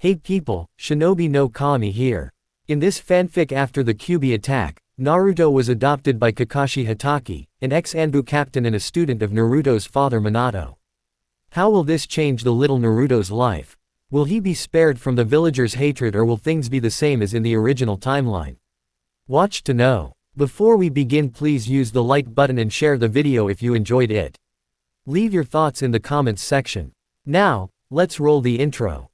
Hey people, Shinobi no Kami here. In this fanfic after the Kyuubi attack, Naruto was adopted by Kakashi Hatake, an ex-Anbu captain and a student of Naruto's father Minato. How will this change the little Naruto's life? Will he be spared from the villagers' hatred or will things be the same as in the original timeline? Watch to know. Before we begin, please use the like button and share the video if you enjoyed it. Leave your thoughts in the comments section. Now, let's roll the intro.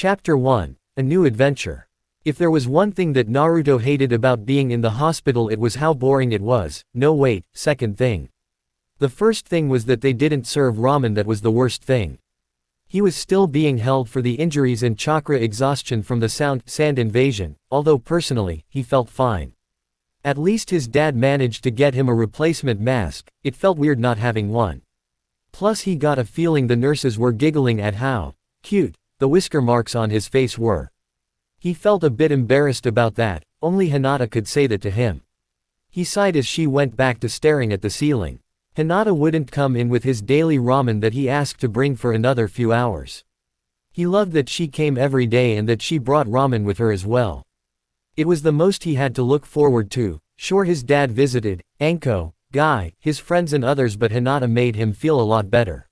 Chapter 1, A New Adventure. If there was one thing that Naruto hated about being in the hospital, it was how boring it was. No wait, second thing. The first thing was that they didn't serve ramen. That was the worst thing. He was still being held for the injuries and chakra exhaustion from the sand invasion, although personally, he felt fine. At least his dad managed to get him a replacement mask. It felt weird not having one. Plus he got a feeling the nurses were giggling at how cute the whisker marks on his face were. He felt a bit embarrassed about that. Only Hinata could say that to him. He sighed as she went back to staring at the ceiling. Hinata wouldn't come in with his daily ramen that he asked to bring for another few hours. He loved that she came every day and that she brought ramen with her as well. It was the most he had to look forward to. Sure, his dad visited, Anko, Guy, his friends and others, but Hinata made him feel a lot better.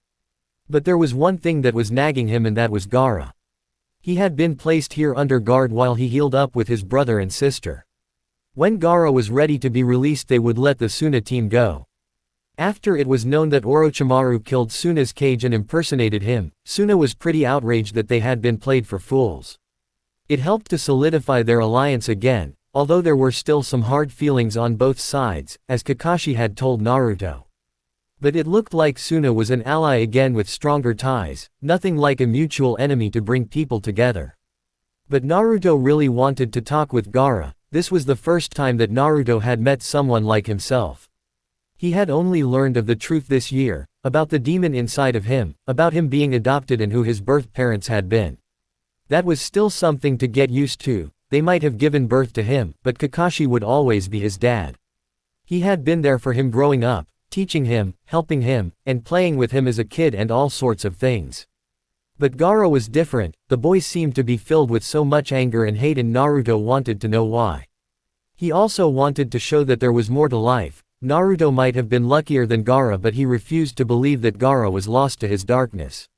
But there was one thing that was nagging him, and that was Gaara. He had been placed here under guard while he healed up with his brother and sister. When Gaara was ready to be released, they would let the Suna team go. After it was known that Orochimaru killed Suna's cage and impersonated him, Suna was pretty outraged that they had been played for fools. It helped to solidify their alliance again, although there were still some hard feelings on both sides, as Kakashi had told Naruto. But it looked like Suna was an ally again with stronger ties, nothing like a mutual enemy to bring people together. But Naruto really wanted to talk with Gaara. This was the first time that Naruto had met someone like himself. He had only learned of the truth this year, about the demon inside of him, about him being adopted and who his birth parents had been. That was still something to get used to. They might have given birth to him, but Kakashi would always be his dad. He had been there for him growing up, teaching him, helping him, and playing with him as a kid and all sorts of things. But Gaara was different. The boy seemed to be filled with so much anger and hate, and Naruto wanted to know why. He also wanted to show that there was more to life. Naruto might have been luckier than Gaara, but he refused to believe that Gaara was lost to his darkness.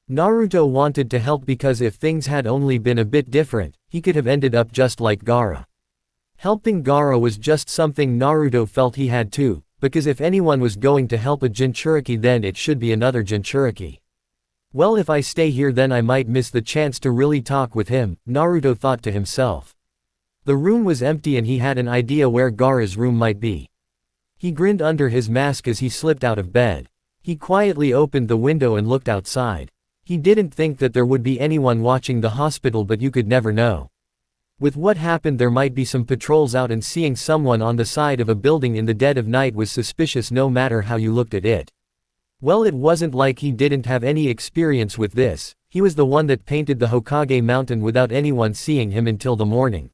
Naruto wanted to help because if things had only been a bit different, he could have ended up just like Gaara. Helping Gaara was just something Naruto felt he had to. Because if anyone was going to help a Jinchuriki, then it should be another Jinchuriki. Well, if I stay here then I might miss the chance to really talk with him, Naruto thought to himself. The room was empty and he had an idea where Gaara's room might be. He grinned under his mask as he slipped out of bed. He quietly opened the window and looked outside. He didn't think that there would be anyone watching the hospital, but you could never know. With what happened, there might be some patrols out, and seeing someone on the side of a building in the dead of night was suspicious no matter how you looked at it. Well, it wasn't like he didn't have any experience with this. He was the one that painted the Hokage mountain without anyone seeing him until the morning.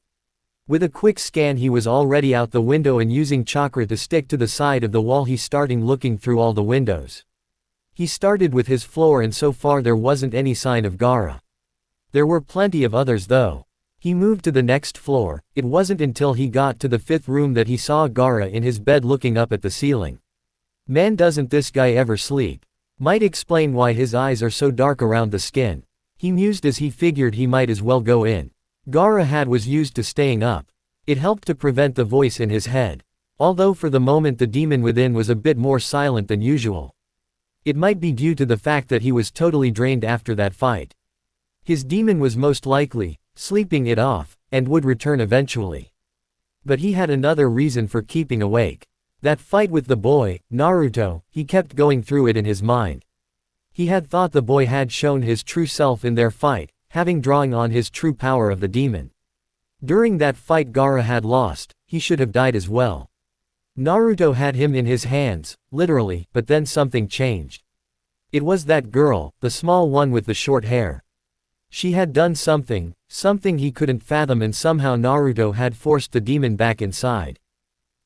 With a quick scan he was already out the window and using chakra to stick to the side of the wall. He started looking through all the windows. He started with his floor and so far there wasn't any sign of Gaara. There were plenty of others though. He moved to the next floor. It wasn't until he got to the 5th room that he saw Gaara in his bed looking up at the ceiling. Man, doesn't this guy ever sleep? Might explain why his eyes are so dark around the skin. He mused as he figured he might as well go in. Gaara was used to staying up. It helped to prevent the voice in his head. Although for the moment the demon within was a bit more silent than usual. It might be due to the fact that he was totally drained after that fight. His demon was most likely sleeping it off, and would return eventually. But he had another reason for keeping awake. That fight with the boy, Naruto, he kept going through it in his mind. He had thought the boy had shown his true self in their fight, having drawing on his true power of the demon. During that fight Gaara had lost, he should have died as well. Naruto had him in his hands, literally, but then something changed. It was that girl, the small one with the short hair. She had done something he couldn't fathom, and somehow Naruto had forced the demon back inside.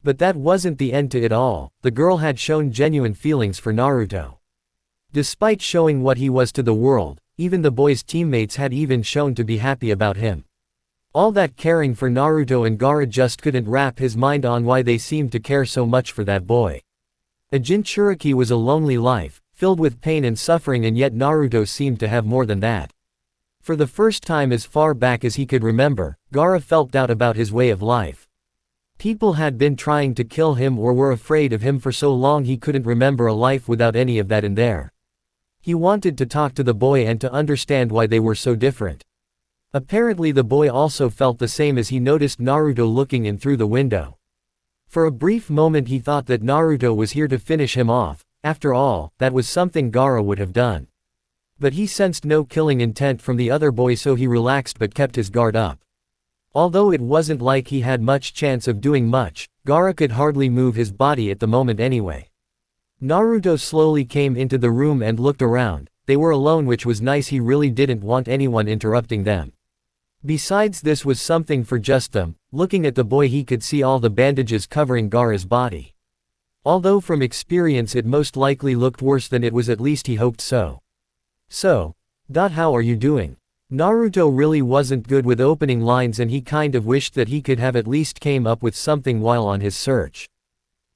But that wasn't the end to it all. The girl had shown genuine feelings for Naruto. Despite showing what he was to the world, even the boy's teammates had even shown to be happy about him. All that caring for Naruto, and Gaara just couldn't wrap his mind on why they seemed to care so much for that boy. A Jinchuriki was a lonely life, filled with pain and suffering, and yet Naruto seemed to have more than that. For the first time as far back as he could remember, Gaara felt doubt about his way of life. People had been trying to kill him or were afraid of him for so long he couldn't remember a life without any of that in there. He wanted to talk to the boy and to understand why they were so different. Apparently the boy also felt the same as he noticed Naruto looking in through the window. For a brief moment he thought that Naruto was here to finish him off. After all, that was something Gaara would have done. But he sensed no killing intent from the other boy, so he relaxed but kept his guard up. Although it wasn't like he had much chance of doing much, Gaara could hardly move his body at the moment anyway. Naruto slowly came into the room and looked around. They were alone, which was nice. He really didn't want anyone interrupting them. Besides, this was something for just them. Looking at the boy he could see all the bandages covering Gaara's body. Although from experience it most likely looked worse than it was, at least he hoped so. So, how are you doing? Naruto really wasn't good with opening lines, and he kind of wished that he could have at least came up with something while on his search.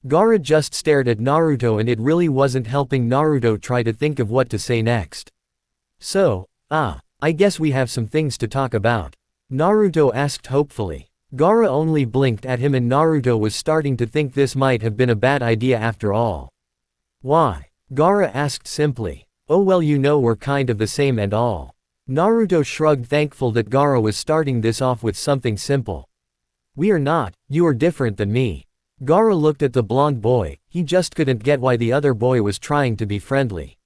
Gaara just stared at Naruto, and it really wasn't helping Naruto try to think of what to say next. So, I guess we have some things to talk about. Naruto asked hopefully. Gaara only blinked at him, and Naruto was starting to think this might have been a bad idea after all. Why? Gaara asked simply. Oh well, you know, we're kind of the same and all. Naruto shrugged, thankful that Gaara was starting this off with something simple. We are not, you are different than me. Gaara looked at the blonde boy. He just couldn't get why the other boy was trying to be friendly.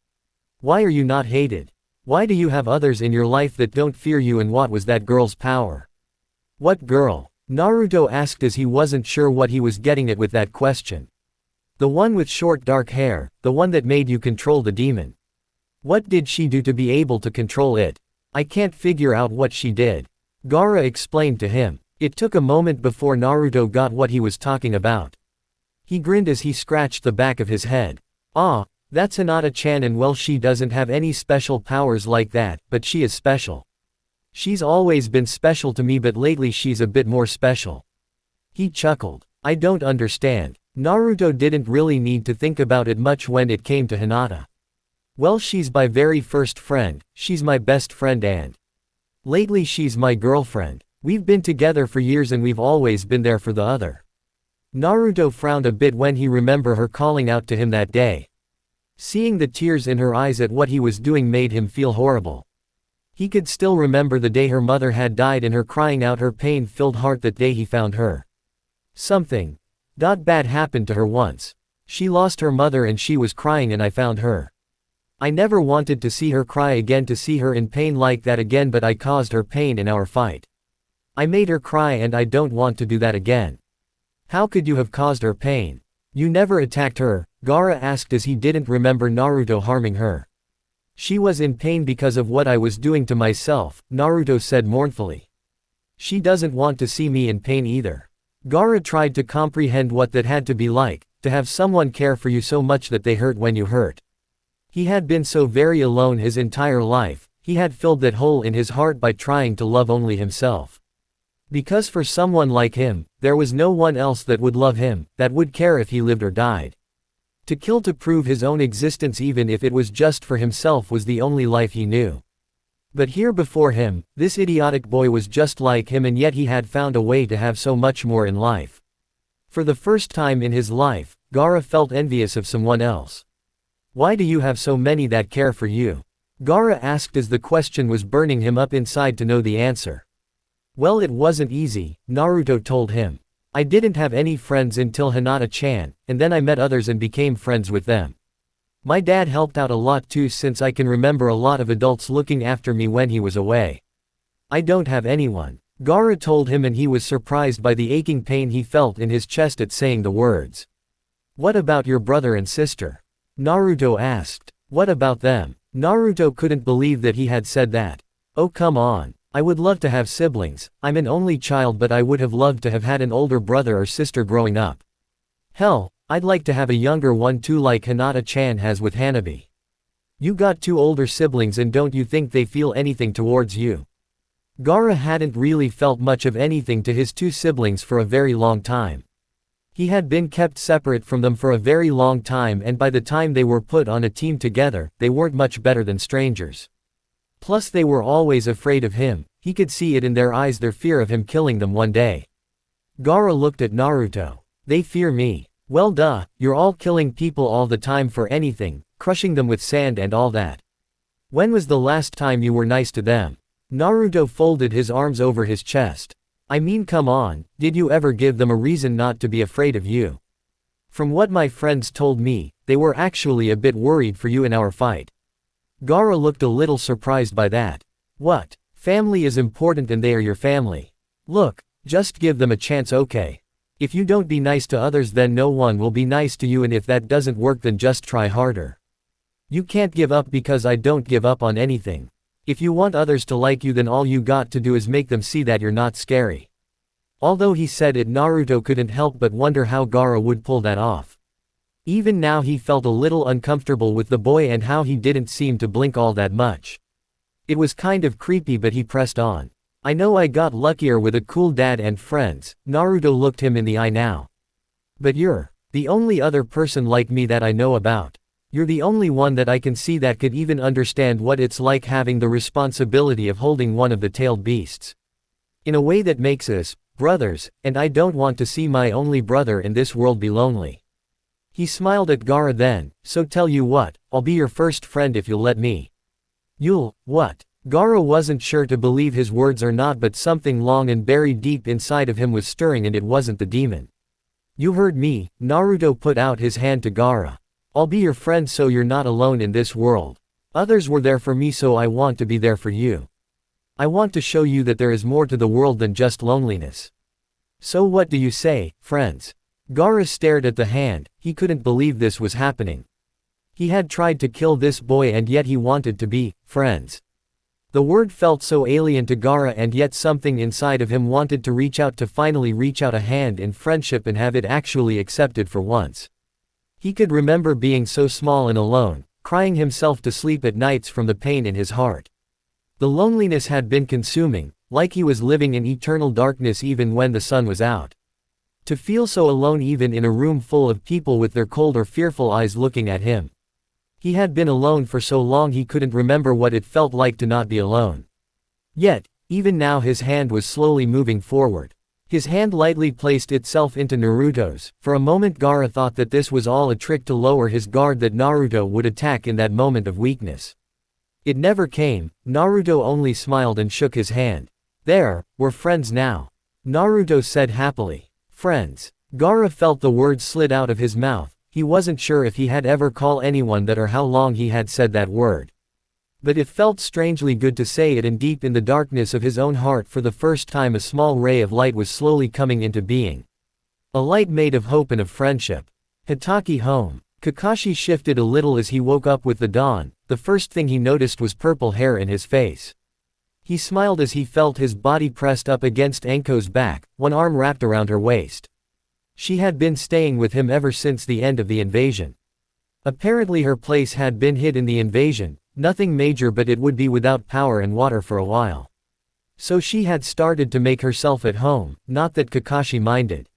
Why are you not hated? Why do you have others in your life that don't fear you, and what was that girl's power? What girl? Naruto asked as he wasn't sure what he was getting at with that question. The one with short dark hair, the one that made you control the demon. What did she do to be able to control it? I can't figure out what she did. Gaara explained to him. It took a moment before Naruto got what he was talking about. He grinned as he scratched the back of his head. That's Hinata-chan, and well, she doesn't have any special powers like that, but she is special. She's always been special to me, but lately she's a bit more special. He chuckled. I don't understand. Naruto didn't really need to think about it much when it came to Hinata. Well, she's my very first friend, she's my best friend, and lately she's my girlfriend. We've been together for years and we've always been there for the other. Naruto frowned a bit when he remembered her calling out to him that day. Seeing the tears in her eyes at what he was doing made him feel horrible. He could still remember the day her mother had died and her crying out her pain-filled heart that day he found her. Something bad happened to her once. She lost her mother and she was crying, and I found her. I never wanted to see her cry again, to see her in pain like that again, but I caused her pain in our fight. I made her cry and I don't want to do that again. How could you have caused her pain? You never attacked her, Gaara asked as he didn't remember Naruto harming her. She was in pain because of what I was doing to myself, Naruto said mournfully. She doesn't want to see me in pain either. Gaara tried to comprehend what that had to be like, to have someone care for you so much that they hurt when you hurt. He had been so very alone his entire life. He had filled that hole in his heart by trying to love only himself. Because for someone like him, there was no one else that would love him, that would care if he lived or died. To kill to prove his own existence, even if it was just for himself, was the only life he knew. But here before him, this idiotic boy was just like him, and yet he had found a way to have so much more in life. For the first time in his life, Gaara felt envious of someone else. Why do you have so many that care for you? Gaara asked as the question was burning him up inside to know the answer. Well, it wasn't easy, Naruto told him. I didn't have any friends until Hinata-chan, and then I met others and became friends with them. My dad helped out a lot too since I can remember a lot of adults looking after me when he was away. I don't have anyone. Gaara told him, and he was surprised by the aching pain he felt in his chest at saying the words. What about your brother and sister? Naruto asked. What about them? Naruto couldn't believe that he had said that. Oh come on. I would love to have siblings. I'm an only child, but I would have loved to have had an older brother or sister growing up. Hell, I'd like to have a younger one too, like Hinata-chan has with Hanabi. You got 2 older siblings, and don't you think they feel anything towards you? Gaara hadn't really felt much of anything to his 2 siblings for a very long time. He had been kept separate from them for a very long time, and by the time they were put on a team together, they weren't much better than strangers. Plus they were always afraid of him. He could see it in their eyes, their fear of him killing them one day. Gaara looked at Naruto. They fear me. Well duh, you're all killing people all the time for anything, crushing them with sand and all that. When was the last time you were nice to them? Naruto folded his arms over his chest. I mean, come on, did you ever give them a reason not to be afraid of you? From what my friends told me, they were actually a bit worried for you in our fight. Gaara looked a little surprised by that. What? Family is important and they are your family. Look, just give them a chance, okay? If you don't be nice to others, then no one will be nice to you, and if that doesn't work, then just try harder. You can't give up, because I don't give up on anything. If you want others to like you, then all you got to do is make them see that you're not scary. Although he said it, Naruto couldn't help but wonder how Gaara would pull that off. Even now he felt a little uncomfortable with the boy and how he didn't seem to blink all that much. It was kind of creepy, but he pressed on. I know I got luckier with a cool dad and friends. Naruto looked him in the eye now. But you're the only other person like me that I know about. You're the only one that I can see that could even understand what it's like having the responsibility of holding one of the tailed beasts. In a way that makes us brothers, and I don't want to see my only brother in this world be lonely. He smiled at Gaara then, so tell you what, I'll be your first friend if you'll let me. You'll, what? Gaara wasn't sure to believe his words or not, but something long and buried deep inside of him was stirring, and it wasn't the demon. You heard me. Naruto put out his hand to Gaara. I'll be your friend so you're not alone in this world. Others were there for me, so I want to be there for you. I want to show you that there is more to the world than just loneliness. So what do you say, friends? Gaara stared at the hand. He couldn't believe this was happening. He had tried to kill this boy, and yet he wanted to be friends. The word felt so alien to Gaara, and yet something inside of him wanted to reach out, to finally reach out a hand in friendship and have it actually accepted for once. He could remember being so small and alone, crying himself to sleep at nights from the pain in his heart. The loneliness had been consuming, like he was living in eternal darkness even when the sun was out. To feel so alone even in a room full of people with their cold or fearful eyes looking at him. He had been alone for so long he couldn't remember what it felt like to not be alone. Yet, even now his hand was slowly moving forward. His hand lightly placed itself into Naruto's. For a moment Gaara thought that this was all a trick to lower his guard, that Naruto would attack in that moment of weakness. It never came. Naruto only smiled and shook his hand. There, we're friends now. Naruto said happily. Friends. Gaara felt the words slid out of his mouth. He wasn't sure if he had ever called anyone that or how long he had said that word. But it felt strangely good to say it, and deep in the darkness of his own heart for the first time a small ray of light was slowly coming into being. A light made of hope and of friendship. Hatake home. Kakashi shifted a little as he woke up with the dawn. The first thing he noticed was purple hair in his face. He smiled as he felt his body pressed up against Anko's back, one arm wrapped around her waist. She had been staying with him ever since the end of the invasion. Apparently her place had been hid in the invasion, nothing major, but it would be without power and water for a while. So she had started to make herself at home, not that Kakashi minded.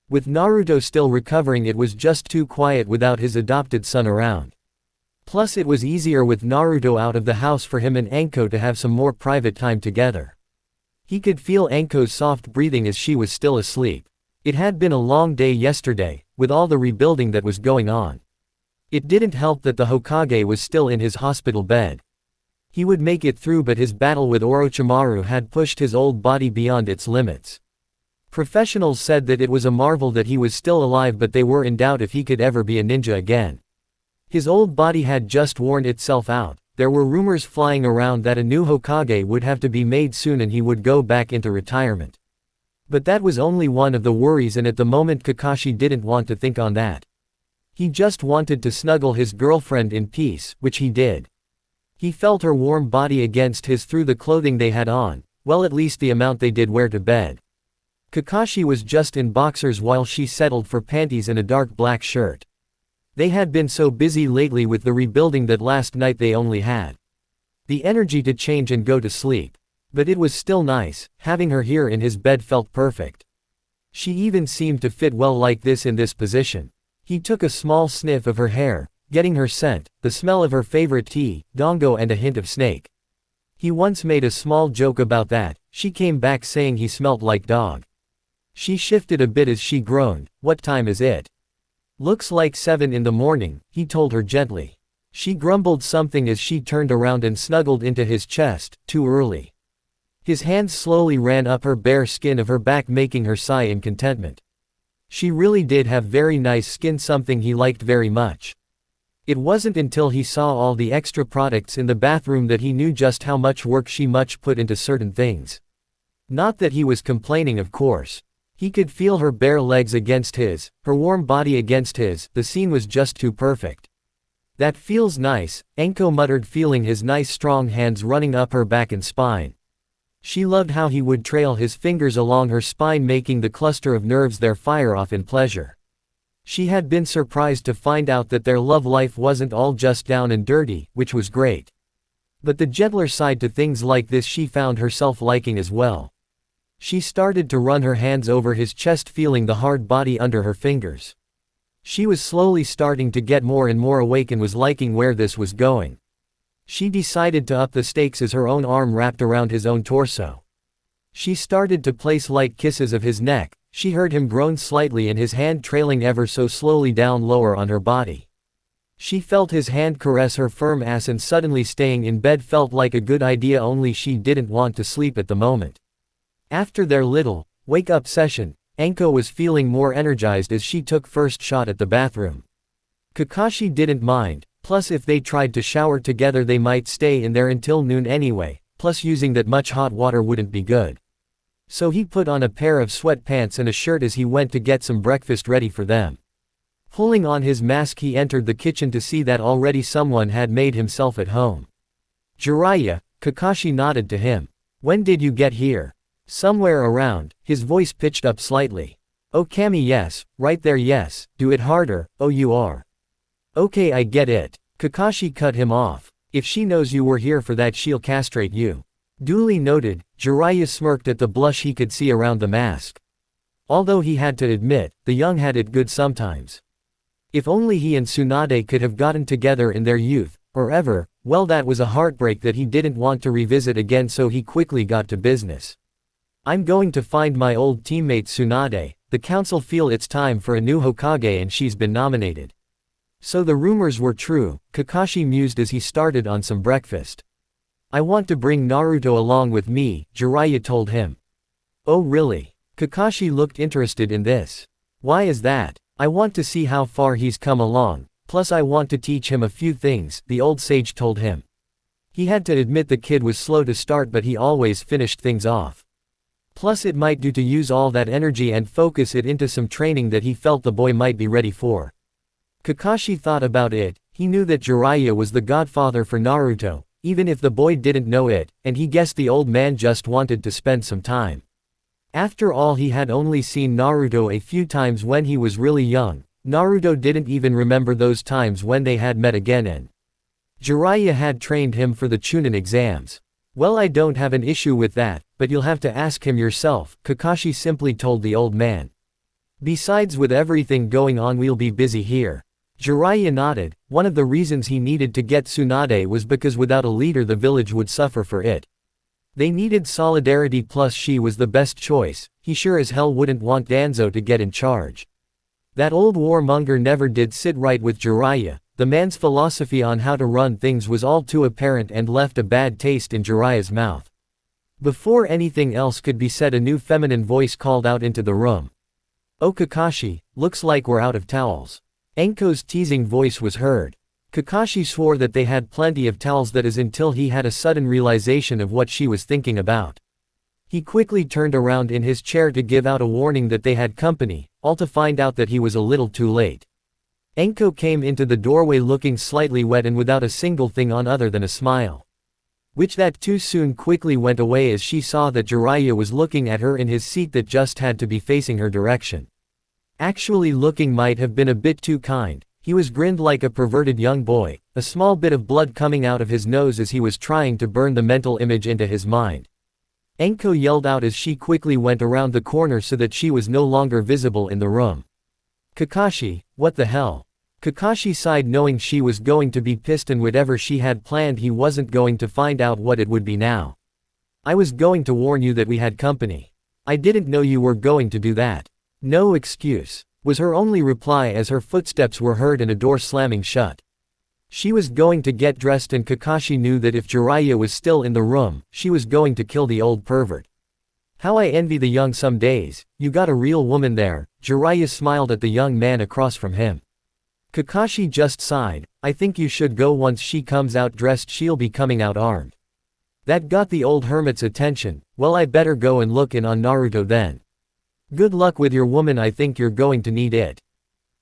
With Naruto still recovering, it was just too quiet without his adopted son around. Plus it was easier with Naruto out of the house for him and Anko to have some more private time together. He could feel Anko's soft breathing as she was still asleep. It had been a long day yesterday, with all the rebuilding that was going on. It didn't help that the Hokage was still in his hospital bed. He would make it through, but his battle with Orochimaru had pushed his old body beyond its limits. Professionals said that it was a marvel that he was still alive, but they were in doubt if he could ever be a ninja again. His old body had just worn itself out. There were rumors flying around that a new Hokage would have to be made soon and he would go back into retirement. But that was only one of the worries, and at the moment Kakashi didn't want to think on that. He just wanted to snuggle his girlfriend in peace, which he did. He felt her warm body against his through the clothing they had on, well, at least the amount they did wear to bed. Kakashi was just in boxers while she settled for panties and a dark black shirt. They had been so busy lately with the rebuilding that last night they only had the energy to change and go to sleep. But it was still nice, having her here in his bed felt perfect. She even seemed to fit well like this in this position. He took a small sniff of her hair, getting her scent, the smell of her favorite tea, dongo, and a hint of snake. He once made a small joke about that. She came back saying he smelt like dog. She shifted a bit as she groaned. "What time is it?" "Looks like 7 in the morning," he told her gently. She grumbled something as she turned around and snuggled into his chest. "Too early." His hands slowly ran up her bare skin of her back, making her sigh in contentment. She really did have very nice skin, something he liked very much. It wasn't until he saw all the extra products in the bathroom that he knew just how much work she put into certain things. Not that he was complaining, of course. He could feel her bare legs against his, her warm body against his. The scene was just too perfect. "That feels nice," Enko muttered, feeling his nice strong hands running up her back and spine. She loved how he would trail his fingers along her spine, making the cluster of nerves there fire off in pleasure. She had been surprised to find out that their love life wasn't all just down and dirty, which was great. But the gentler side to things like this she found herself liking as well. She started to run her hands over his chest, feeling the hard body under her fingers. She was slowly starting to get more and more awake and was liking where this was going. She decided to up the stakes as her own arm wrapped around his own torso. She started to place light kisses of his neck. She heard him groan slightly and his hand trailing ever so slowly down lower on her body. She felt his hand caress her firm ass, and suddenly staying in bed felt like a good idea, only she didn't want to sleep at the moment. After their little wake-up session, Enko was feeling more energized as she took first shot at the bathroom. Kakashi didn't mind. Plus, if they tried to shower together they might stay in there until noon anyway, plus using that much hot water wouldn't be good. So he put on a pair of sweatpants and a shirt as he went to get some breakfast ready for them. Pulling on his mask, he entered the kitchen to see that already someone had made himself at home. "Jiraiya," Kakashi nodded to him. "When did you get here?" "Somewhere around," his voice pitched up slightly. "Oh Kami, yes, right there, yes, do it harder, oh you are. Okay, I get it." Kakashi cut him off. "If she knows you were here for that she'll castrate you." Duly noted. Jiraiya smirked at the blush he could see around the mask. Although he had to admit, the young had it good sometimes. If only he and Tsunade could have gotten together in their youth, or ever, well, that was a heartbreak that he didn't want to revisit again, so he quickly got to business. "I'm going to find my old teammate Tsunade. The council feel it's time for a new Hokage and she's been nominated." So the rumors were true, Kakashi mused as he started on some breakfast. "I want to bring Naruto along with me," Jiraiya told him. "Oh really?" Kakashi looked interested in this. "Why is that?" "I want to see how far he's come along, plus I want to teach him a few things," the old sage told him. He had to admit the kid was slow to start, but he always finished things off. Plus it might do to use all that energy and focus it into some training that he felt the boy might be ready for. Kakashi thought about it. He knew that Jiraiya was the godfather for Naruto, even if the boy didn't know it, and he guessed the old man just wanted to spend some time. After all, he had only seen Naruto a few times when he was really young. Naruto didn't even remember those times when they had met again, and Jiraiya had trained him for the Chunin exams. "Well, I don't have an issue with that, but you'll have to ask him yourself," Kakashi simply told the old man. "Besides, with everything going on we'll be busy here." Jiraiya nodded. One of the reasons he needed to get Tsunade was because without a leader the village would suffer for it. They needed solidarity, plus she was the best choice. He sure as hell wouldn't want Danzo to get in charge. That old warmonger never did sit right with Jiraiya. The man's philosophy on how to run things was all too apparent and left a bad taste in Jiraiya's mouth. Before anything else could be said, a new feminine voice called out into the room. "Oh Kakashi, looks like we're out of towels." Enko's teasing voice was heard. Kakashi swore that they had plenty of towels, that is, until he had a sudden realization of what she was thinking about. He quickly turned around in his chair to give out a warning that they had company, all to find out that he was a little too late. Enko came into the doorway looking slightly wet and without a single thing on other than a smile. Which that too soon quickly went away as she saw that Jiraiya was looking at her in his seat that just had to be facing her direction. Actually looking might have been a bit too kind. He was grinned like a perverted young boy, a small bit of blood coming out of his nose as he was trying to burn the mental image into his mind. Enko yelled out as she quickly went around the corner so that she was no longer visible in the room. "Kakashi, what the hell?" Kakashi sighed, knowing she was going to be pissed, and whatever she had planned he wasn't going to find out what it would be now. "I was going to warn you that we had company. I didn't know you were going to do that." "No excuse," was her only reply as her footsteps were heard and a door slamming shut. She was going to get dressed, and Kakashi knew that if Jiraiya was still in the room, she was going to kill the old pervert. "How I envy the young some days, you got a real woman there." Jiraiya smiled at the young man across from him. Kakashi just sighed. "I think you should go. Once she comes out dressed, she'll be coming out armed." That got the old hermit's attention. "Well, I better go and look in on Naruto then." "Good luck with your woman, I think you're going to need it."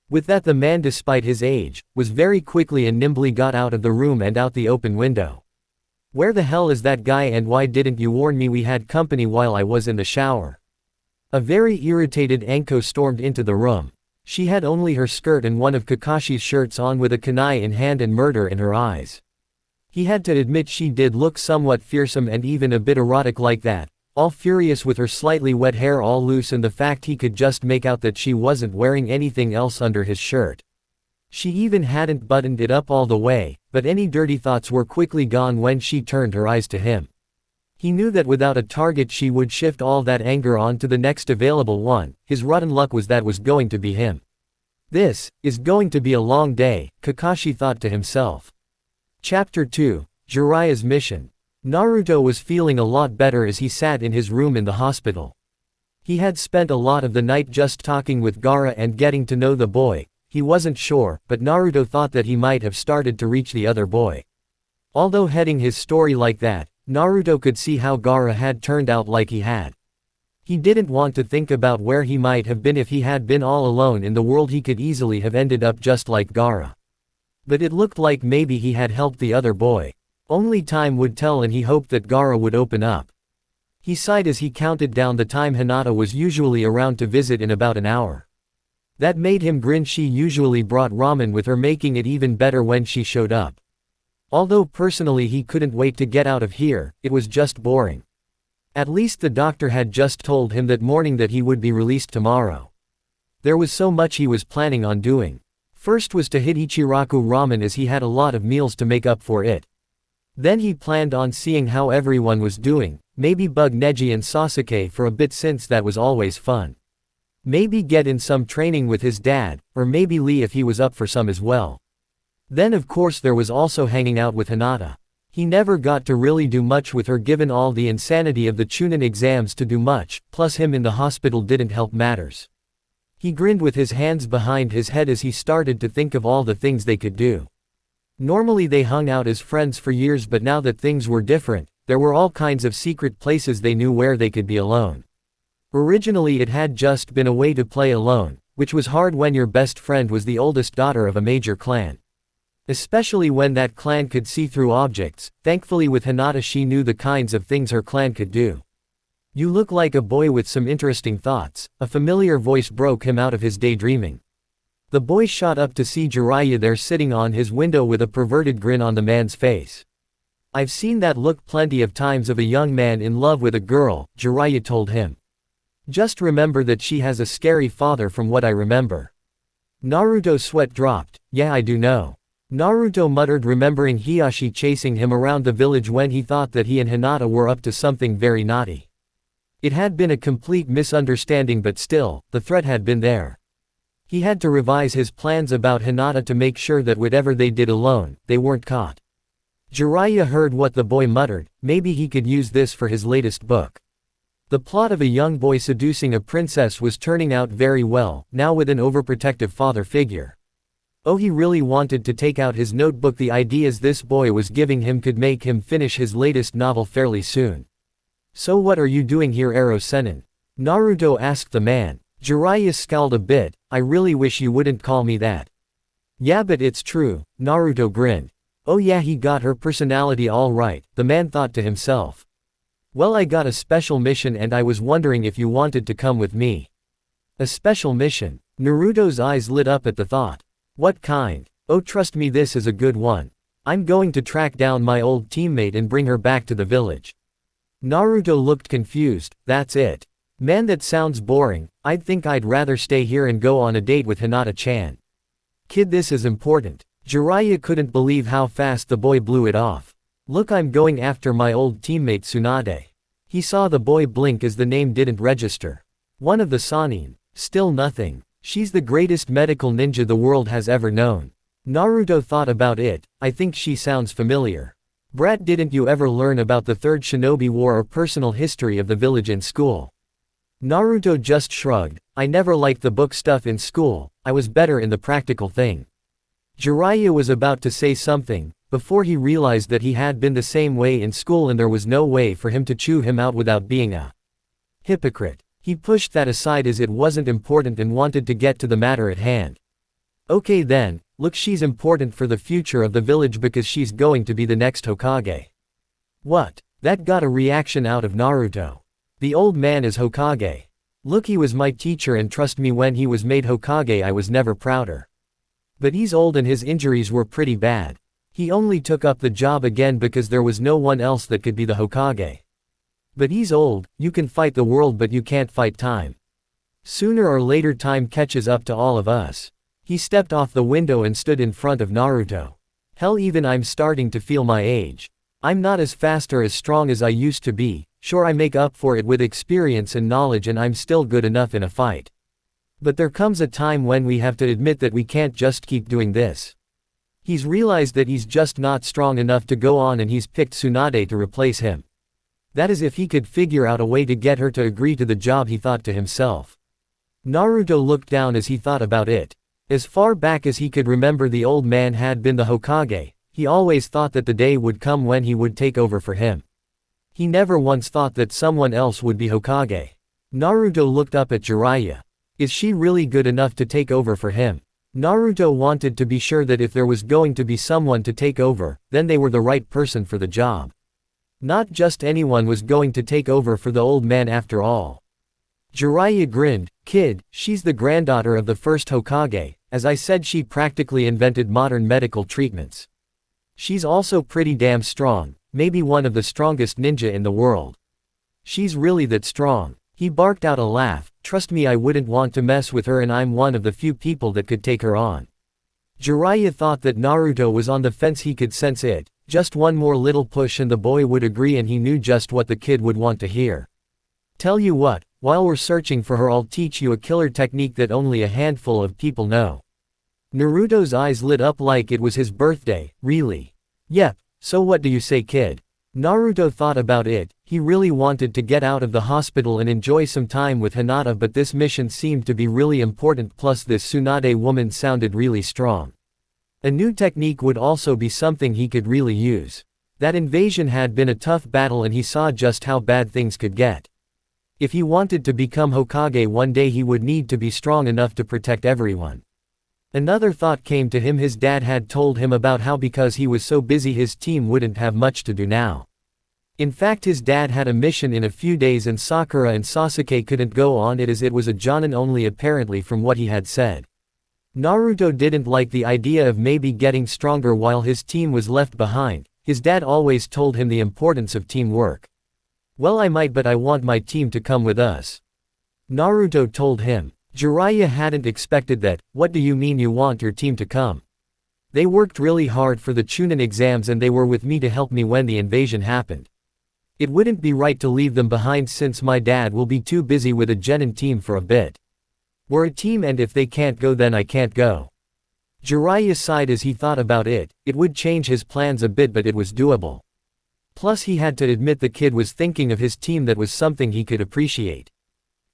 With that, the man, despite his age, was very quickly and nimbly got out of the room and out the open window. "Where the hell is that guy, and why didn't you warn me we had company while I was in the shower?" A very irritated Enko stormed into the room. She had only her skirt and one of Kakashi's shirts on, with a kunai in hand and murder in her eyes. He had to admit she did look somewhat fearsome and even a bit erotic like that, all furious with her slightly wet hair all loose and the fact he could just make out that she wasn't wearing anything else under his shirt. She even hadn't buttoned it up all the way, but any dirty thoughts were quickly gone when she turned her eyes to him. He knew that without a target she would shift all that anger on to the next available one. His rotten luck was that was going to be him. "This is going to be a long day," Kakashi thought to himself. Chapter 2, Jiraiya's Mission. Naruto was feeling a lot better as he sat in his room in the hospital. He had spent a lot of the night just talking with Gaara and getting to know the boy. He wasn't sure, but Naruto thought that he might have started to reach the other boy. Although heading his story like that, Naruto could see how Gaara had turned out like he had. He didn't want to think about where he might have been if he had been all alone in the world. He could easily have ended up just like Gaara. But it looked like maybe he had helped the other boy. Only time would tell, and he hoped that Gaara would open up. He sighed as he counted down the time Hinata was usually around to visit in about an hour. That made him grin. She usually brought ramen with her, making it even better when she showed up. Although personally he couldn't wait to get out of here, it was just boring. At least the doctor had just told him that morning that he would be released tomorrow. There was so much he was planning on doing. First was to hit Ichiraku ramen, as he had a lot of meals to make up for it. Then he planned on seeing how everyone was doing, maybe bug Neji and Sasuke for a bit since that was always fun. Maybe get in some training with his dad, or maybe Lee if he was up for some as well. Then of course there was also hanging out with Hinata. He never got to really do much with her given all the insanity of the Chunin exams to do much, plus him in the hospital didn't help matters. He grinned with his hands behind his head as he started to think of all the things they could do. Normally they hung out as friends for years, but now that things were different, there were all kinds of secret places they knew where they could be alone. Originally it had just been a way to play alone, which was hard when your best friend was the oldest daughter of a major clan. Especially when that clan could see through objects. Thankfully with Hinata she knew the kinds of things her clan could do. "You look like a boy with some interesting thoughts," a familiar voice broke him out of his daydreaming. The boy shot up to see Jiraiya there sitting on his window with a perverted grin on the man's face. "I've seen that look plenty of times of a young man in love with a girl," Jiraiya told him. "Just remember that she has a scary father from what I remember." Naruto's sweat dropped. "Yeah, I do know." Naruto muttered, remembering Hiyashi chasing him around the village when he thought that he and Hinata were up to something very naughty. It had been a complete misunderstanding, but still, the threat had been there. He had to revise his plans about Hinata to make sure that whatever they did alone, they weren't caught. Jiraiya heard what the boy muttered, maybe he could use this for his latest book. The plot of a young boy seducing a princess was turning out very well, now with an overprotective father figure. Oh, he really wanted to take out his notebook. The ideas this boy was giving him could make him finish his latest novel fairly soon. So what are you doing here, Ero-sennin? Naruto asked the man. Jiraiya scowled a bit. I really wish you wouldn't call me that. Yeah, but it's true, Naruto grinned. Oh yeah, he got her personality all right, the man thought to himself. Well, I got a special mission and I was wondering if you wanted to come with me. A special mission? Naruto's eyes lit up at the thought. What kind? Oh, trust me, this is a good one. I'm going to track down my old teammate and bring her back to the village. Naruto looked confused. That's it? Man, that sounds boring. I'd think I'd rather stay here and go on a date with Hinata-chan. Kid, this is important. Jiraiya couldn't believe how fast the boy blew it off. Look, I'm going after my old teammate Tsunade. He saw the boy blink as the name didn't register. One of the Sannin. Still nothing. She's the greatest medical ninja the world has ever known. Naruto thought about it. I think she sounds familiar. Brat, didn't you ever learn about the Third Shinobi War or personal history of the village in school? Naruto just shrugged. I never liked the book stuff in school, I was better in the practical thing. Jiraiya was about to say something, before he realized that he had been the same way in school and there was no way for him to chew him out without being a hypocrite. He pushed that aside as it wasn't important and wanted to get to the matter at hand. Okay then, look, she's important for the future of the village because she's going to be the next Hokage. What? That got a reaction out of Naruto. The old man is Hokage. Look, he was my teacher and trust me, when he was made Hokage I was never prouder. But he's old and his injuries were pretty bad. He only took up the job again because there was no one else that could be the Hokage. But he's old, you can fight the world but you can't fight time. Sooner or later time catches up to all of us. He stepped off the window and stood in front of Naruto. Hell, even I'm starting to feel my age. I'm not as fast or as strong as I used to be, sure I make up for it with experience and knowledge and I'm still good enough in a fight. But there comes a time when we have to admit that we can't just keep doing this. He's realized that he's just not strong enough to go on and he's picked Tsunade to replace him. That is if he could figure out a way to get her to agree to the job, he thought to himself. Naruto looked down as he thought about it. As far back as he could remember, the old man had been the Hokage. He always thought that the day would come when he would take over for him. He never once thought that someone else would be Hokage. Naruto looked up at Jiraiya. Is she really good enough to take over for him? Naruto wanted to be sure that if there was going to be someone to take over, then they were the right person for the job. Not just anyone was going to take over for the old man after all. Jiraiya grinned. Kid, she's the granddaughter of the first Hokage. As I said, she practically invented modern medical treatments. She's also pretty damn strong, maybe one of the strongest ninja in the world. She's really that strong. He barked out a laugh. Trust me, I wouldn't want to mess with her and I'm one of the few people that could take her on. Jiraiya thought that Naruto was on the fence. He could sense it. Just one more little push and the boy would agree, and he knew just what the kid would want to hear. Tell you what, while we're searching for her I'll teach you a killer technique that only a handful of people know. Naruto's eyes lit up like it was his birthday. Really? Yep, so what do you say, kid? Naruto thought about it. He really wanted to get out of the hospital and enjoy some time with Hinata, but this mission seemed to be really important, plus this Tsunade woman sounded really strong. A new technique would also be something he could really use. That invasion had been a tough battle and he saw just how bad things could get. If he wanted to become Hokage one day, he would need to be strong enough to protect everyone. Another thought came to him. His dad had told him about how because he was so busy his team wouldn't have much to do now. In fact, his dad had a mission in a few days and Sakura and Sasuke couldn't go on it as it was a jonin only, apparently, from what he had said. Naruto didn't like the idea of maybe getting stronger while his team was left behind. His dad always told him the importance of teamwork. Well, I might, but I want my team to come with us. Naruto told him. Jiraiya hadn't expected that. What do you mean you want your team to come? They worked really hard for the Chunin exams and they were with me to help me when the invasion happened. It wouldn't be right to leave them behind since my dad will be too busy with a genin team for a bit. We're a team and if they can't go then I can't go. Jiraiya sighed as he thought about it. It would change his plans a bit but it was doable. Plus he had to admit the kid was thinking of his team, that was something he could appreciate.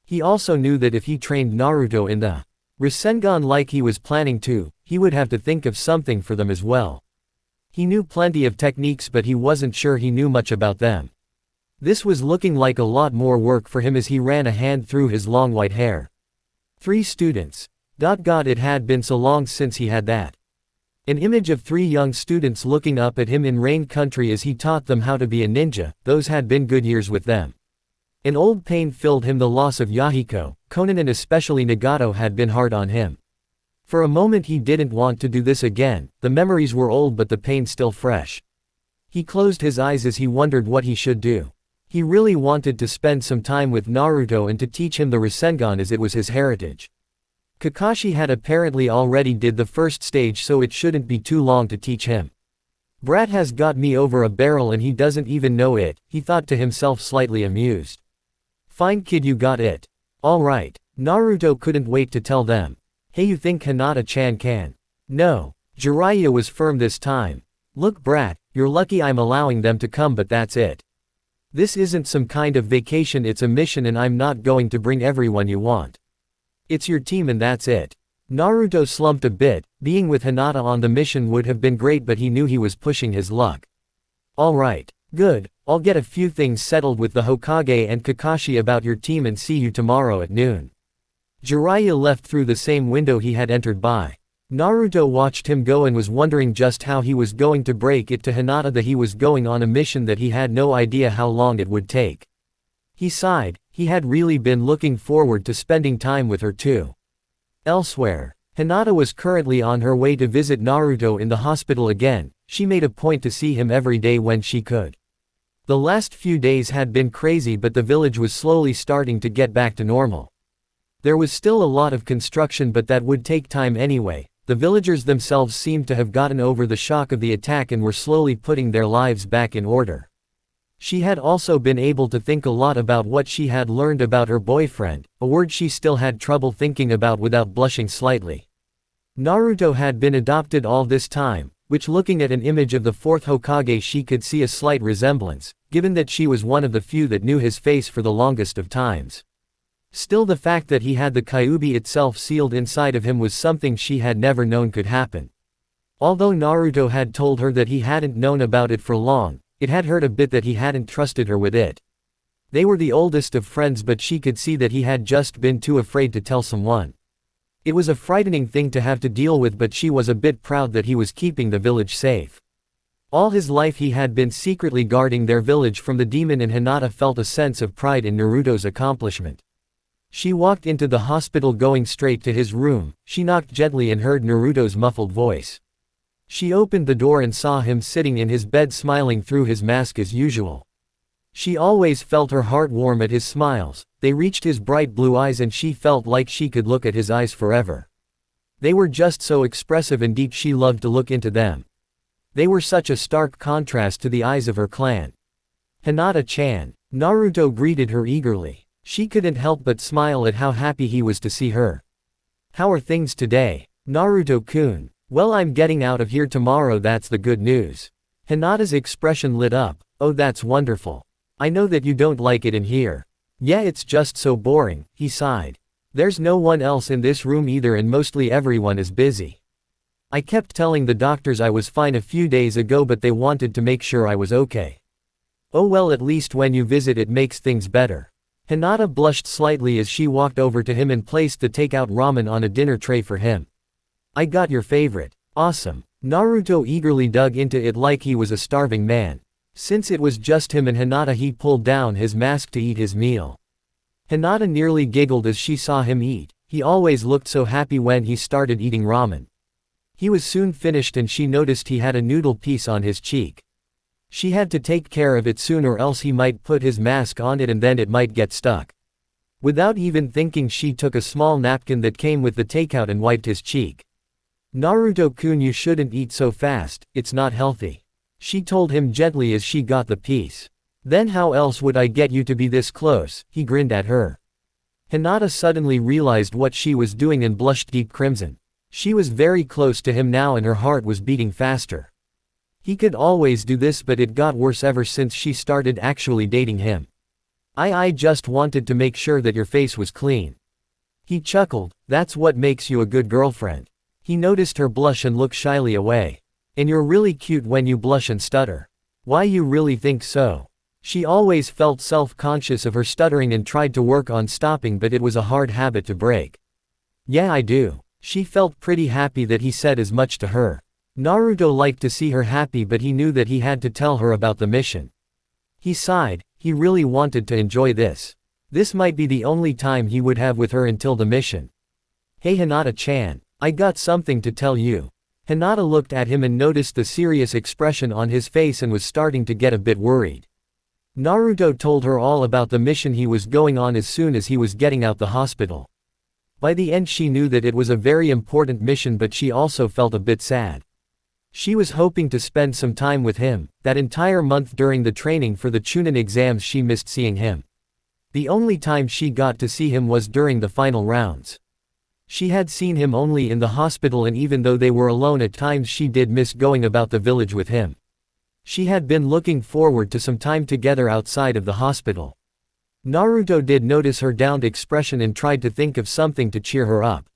He also knew that if he trained Naruto in the Rasengan like he was planning to, he would have to think of something for them as well. He knew plenty of techniques but he wasn't sure he knew much about them. This was looking like a lot more work for him as he ran a hand through his long white hair. 3 students. God, it had been so long since he had that. An image of 3 young students looking up at him in Rain Country as he taught them how to be a ninja. Those had been good years with them. An old pain filled him. The loss of Yahiko, Konan and especially Nagato had been hard on him. For a moment he didn't want to do this again. The memories were old but the pain still fresh. He closed his eyes as he wondered what he should do. He really wanted to spend some time with Naruto and to teach him the Rasengan as it was his heritage. Kakashi had apparently already did the first stage, so it shouldn't be too long to teach him. Brat has got me over a barrel and he doesn't even know it, he thought to himself, slightly amused. Fine kid, you got it. Alright. Naruto couldn't wait to tell them. Hey, you think Hinata-chan can? No. Jiraiya was firm this time. Look Brat, you're lucky I'm allowing them to come, but that's it. This isn't some kind of vacation, it's a mission and I'm not going to bring everyone you want. It's your team and that's it. Naruto slumped a bit. Being with Hinata on the mission would have been great but he knew he was pushing his luck. Alright. Good. I'll get a few things settled with the Hokage and Kakashi about your team and see you tomorrow at noon. Jiraiya left through the same window he had entered by. Naruto watched him go and was wondering just how he was going to break it to Hinata that he was going on a mission that he had no idea how long it would take. He sighed. He had really been looking forward to spending time with her too. Elsewhere, Hinata was currently on her way to visit Naruto in the hospital again. She made a point to see him every day when she could. The last few days had been crazy but the village was slowly starting to get back to normal. There was still a lot of construction but that would take time anyway. The villagers themselves seemed to have gotten over the shock of the attack and were slowly putting their lives back in order. She had also been able to think a lot about what she had learned about her boyfriend, a word she still had trouble thinking about without blushing slightly. Naruto had been adopted all this time, which looking at an image of the 4th Hokage she could see a slight resemblance, given that she was one of the few that knew his face for the longest of times. Still, the fact that he had the Kyuubi itself sealed inside of him was something she had never known could happen. Although Naruto had told her that he hadn't known about it for long, it had hurt a bit that he hadn't trusted her with it. They were the oldest of friends but she could see that he had just been too afraid to tell someone. It was a frightening thing to have to deal with but she was a bit proud that he was keeping the village safe. All his life he had been secretly guarding their village from the demon and Hinata felt a sense of pride in Naruto's accomplishment. She walked into the hospital going straight to his room. She knocked gently and heard Naruto's muffled voice. She opened the door and saw him sitting in his bed smiling through his mask as usual. She always felt her heart warm at his smiles. They reached his bright blue eyes and she felt like she could look at his eyes forever. They were just so expressive and deep, she loved to look into them. They were such a stark contrast to the eyes of her clan. Hinata-chan. Naruto greeted her eagerly. She couldn't help but smile at how happy he was to see her. How are things today? Naruto-kun. Well, I'm getting out of here tomorrow, that's the good news. Hinata's expression lit up. Oh, that's wonderful. I know that you don't like it in here. Yeah, it's just so boring, he sighed. There's no one else in this room either and mostly everyone is busy. I kept telling the doctors I was fine a few days ago but they wanted to make sure I was okay. Oh well, at least when you visit it makes things better. Hinata blushed slightly as she walked over to him and placed the takeout ramen on a dinner tray for him. I got your favorite. Awesome. Naruto eagerly dug into it like he was a starving man. Since it was just him and Hinata, he pulled down his mask to eat his meal. Hinata nearly giggled as she saw him eat. He always looked so happy when he started eating ramen. He was soon finished and she noticed he had a noodle piece on his cheek. She had to take care of it soon or else he might put his mask on it and then it might get stuck. Without even thinking, she took a small napkin that came with the takeout and wiped his cheek. Naruto-kun, you shouldn't eat so fast, it's not healthy. She told him gently as she got the piece. Then how else would I get you to be this close? He grinned at her. Hinata suddenly realized what she was doing and blushed deep crimson. She was very close to him now and her heart was beating faster. He could always do this, but it got worse ever since she started actually dating him. I just wanted to make sure that your face was clean. He chuckled, that's what makes you a good girlfriend. He noticed her blush and look shyly away. And you're really cute when you blush and stutter. Why you really think so? She always felt self-conscious of her stuttering and tried to work on stopping, but it was a hard habit to break. Yeah, I do. She felt pretty happy that he said as much to her. Naruto liked to see her happy, but he knew that he had to tell her about the mission. He sighed, he really wanted to enjoy this. This might be the only time he would have with her until the mission. Hey Hinata-chan, I got something to tell you. Hinata looked at him and noticed the serious expression on his face and was starting to get a bit worried. Naruto told her all about the mission he was going on as soon as he was getting out the hospital. By the end she knew that it was a very important mission, but she also felt a bit sad. She was hoping to spend some time with him. That entire month during the training for the Chunin exams she missed seeing him. The only time she got to see him was during the final rounds. She had seen him only in the hospital, and even though they were alone at times she did miss going about the village with him. She had been looking forward to some time together outside of the hospital. Naruto did notice her downed expression and tried to think of something to cheer her up.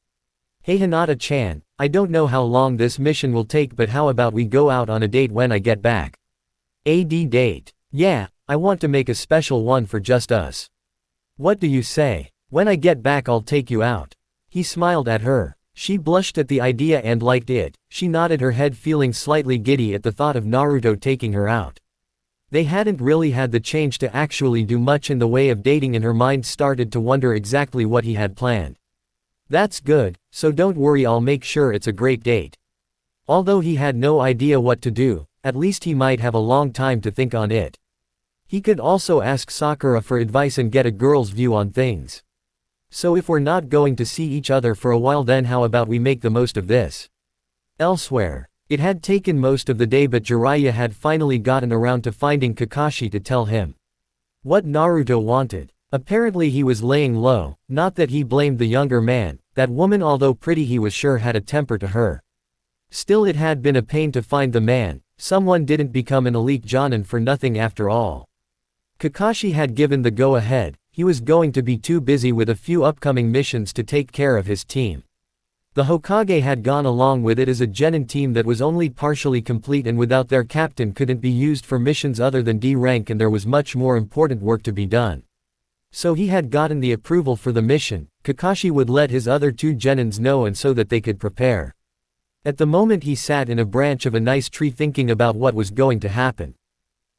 Hey Hinata-chan, I don't know how long this mission will take, but how about we go out on a date when I get back? Date? Yeah, I want to make a special one for just us. What do you say? When I get back I'll take you out. He smiled at her. She blushed at the idea and liked it. She nodded her head, feeling slightly giddy at the thought of Naruto taking her out. They hadn't really had the change to actually do much in the way of dating, and her mind started to wonder exactly what he had planned. That's good, so don't worry, I'll make sure it's a great date. Although he had no idea what to do, at least he might have a long time to think on it. He could also ask Sakura for advice and get a girl's view on things. So if we're not going to see each other for a while, then how about we make the most of this? Elsewhere. It had taken most of the day, but Jiraiya had finally gotten around to finding Kakashi to tell him what Naruto wanted. Apparently he was laying low, not that he blamed the younger man. That woman, although pretty, he was sure had a temper to her. Still, it had been a pain to find the man. Someone didn't become an elite jonin for nothing after all. Kakashi had given the go-ahead. He was going to be too busy with a few upcoming missions to take care of his team. The Hokage had gone along with it as a genin team that was only partially complete, and without their captain couldn't be used for missions other than D rank, and there was much more important work to be done. So he had gotten the approval for the mission. Kakashi would let his other two genins know, and so that they could prepare. At the moment he sat in a branch of a nice tree thinking about what was going to happen.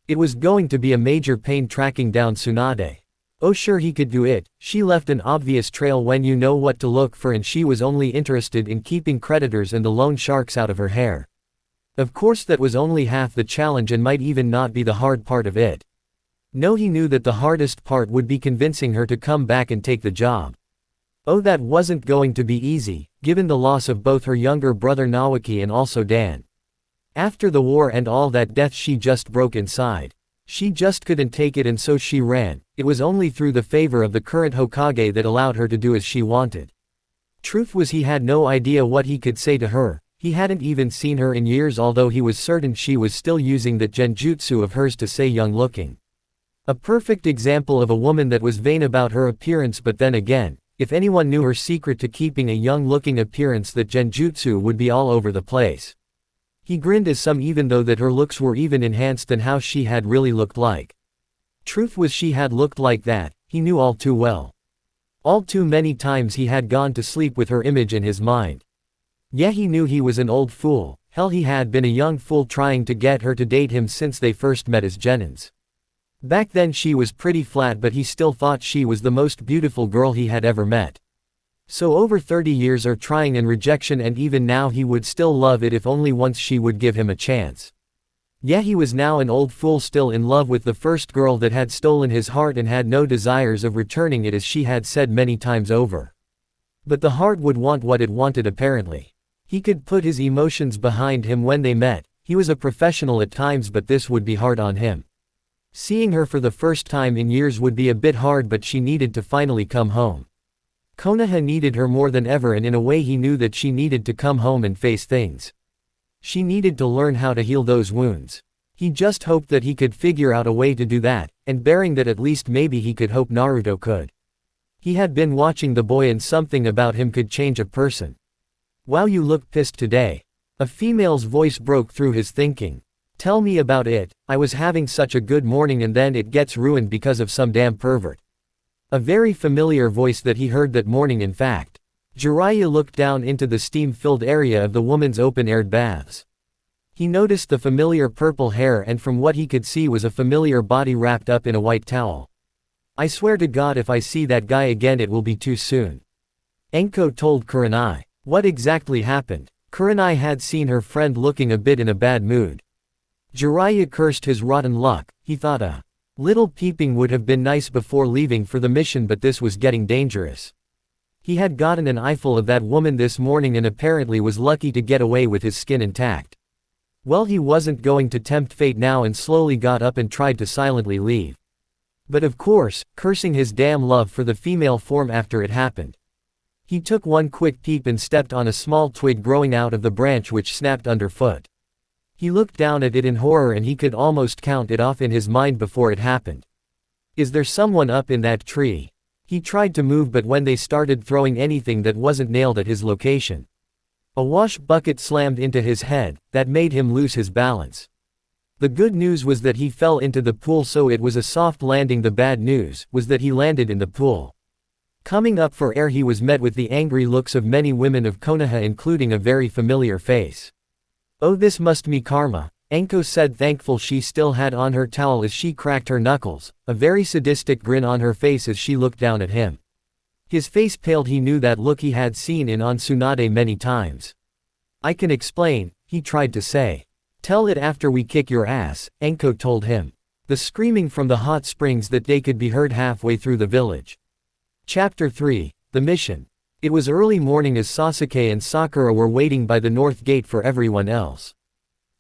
It was going to be a major pain tracking down Tsunade. Oh sure, he could do it. She left an obvious trail when you know what to look for, and she was only interested in keeping creditors and the loan sharks out of her hair. Of course that was only half the challenge and might even not be the hard part of it. No, he knew that the hardest part would be convincing her to come back and take the job. Oh, that wasn't going to be easy, given the loss of both her younger brother Naoki and also Dan. After the war and all that death, she just broke inside. She just couldn't take it, and so she ran. It was only through the favor of the current Hokage that allowed her to do as she wanted. Truth was, he had no idea what he could say to her. He hadn't even seen her in years, although he was certain she was still using that genjutsu of hers to say young looking. A perfect example of a woman that was vain about her appearance, but then again, if anyone knew her secret to keeping a young looking appearance, that genjutsu would be all over the place. He grinned as some, even though that her looks were even enhanced than how she had really looked like. Truth was, she had looked like that, he knew all too well. All too many times he had gone to sleep with her image in his mind. Yeah, he knew he was an old fool. Hell, he had been a young fool trying to get her to date him since they first met as genins. Back then she was pretty flat, but he still thought she was the most beautiful girl he had ever met. So over 30 years of trying and rejection, and even now he would still love it if only once she would give him a chance. Yeah, he was now an old fool, still in love with the first girl that had stolen his heart and had no desires of returning it, as she had said many times over. But the heart would want what it wanted apparently. He could put his emotions behind him when they met. He was a professional at times, but this would be hard on him. Seeing her for the first time in years would be a bit hard, but she needed to finally come home. Konoha needed her more than ever, and in a way he knew that she needed to come home and face things. She needed to learn how to heal those wounds. He just hoped that he could figure out a way to do that, and bearing that at least maybe he could hope Naruto could. He had been watching the boy and something about him could change a person. "Wow, you look pissed today." A female's voice broke through his thinking. "Tell me about it. I was having such a good morning and then it gets ruined because of some damn pervert." A very familiar voice that he heard that morning in fact. Jiraiya looked down into the steam-filled area of the woman's open-aired baths. He noticed the familiar purple hair and from what he could see was a familiar body wrapped up in a white towel. "I swear to God if I see that guy again it will be too soon," Enko told Kurenai. What exactly happened? Kurenai had seen her friend looking a bit in a bad mood. Jiraiya cursed his rotten luck. He thought a little peeping would have been nice before leaving for the mission, but this was getting dangerous. He had gotten an eyeful of that woman this morning and apparently was lucky to get away with his skin intact. Well, he wasn't going to tempt fate now and slowly got up and tried to silently leave. But of course, cursing his damn love for the female form after it happened. He took one quick peep and stepped on a small twig growing out of the branch which snapped underfoot. He looked down at it in horror and he could almost count it off in his mind before it happened. Is there someone up in that tree? He tried to move, but when they started throwing anything that wasn't nailed at his location. A wash bucket slammed into his head, that made him lose his balance. The good news was that he fell into the pool, so it was a soft landing. The bad news was that he landed in the pool. Coming up for air he was met with the angry looks of many women of Konoha, including a very familiar face. "Oh, this must be karma," Enko said, thankful she still had on her towel as she cracked her knuckles, a very sadistic grin on her face as she looked down at him. His face paled. He knew that look he had seen in on Tsunade many times. "I can explain," he tried to say. "Tell it after we kick your ass," Enko told him. The screaming from the hot springs that day could be heard halfway through the village. Chapter 3. The Mission. It was early morning as Sasuke and Sakura were waiting by the north gate for everyone else.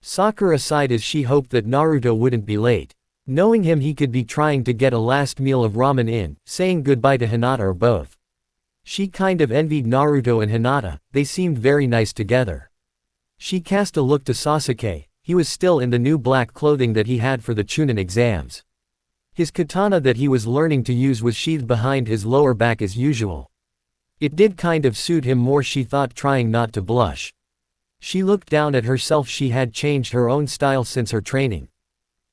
Sakura sighed as she hoped that Naruto wouldn't be late. Knowing him, he could be trying to get a last meal of ramen in, saying goodbye to Hinata or both. She kind of envied Naruto and Hinata, they seemed very nice together. She cast a look to Sasuke. He was still in the new black clothing that he had for the Chunin exams. His katana that he was learning to use was sheathed behind his lower back as usual. It did kind of suit him more, she thought, trying not to blush. She looked down at herself. She had changed her own style since her training.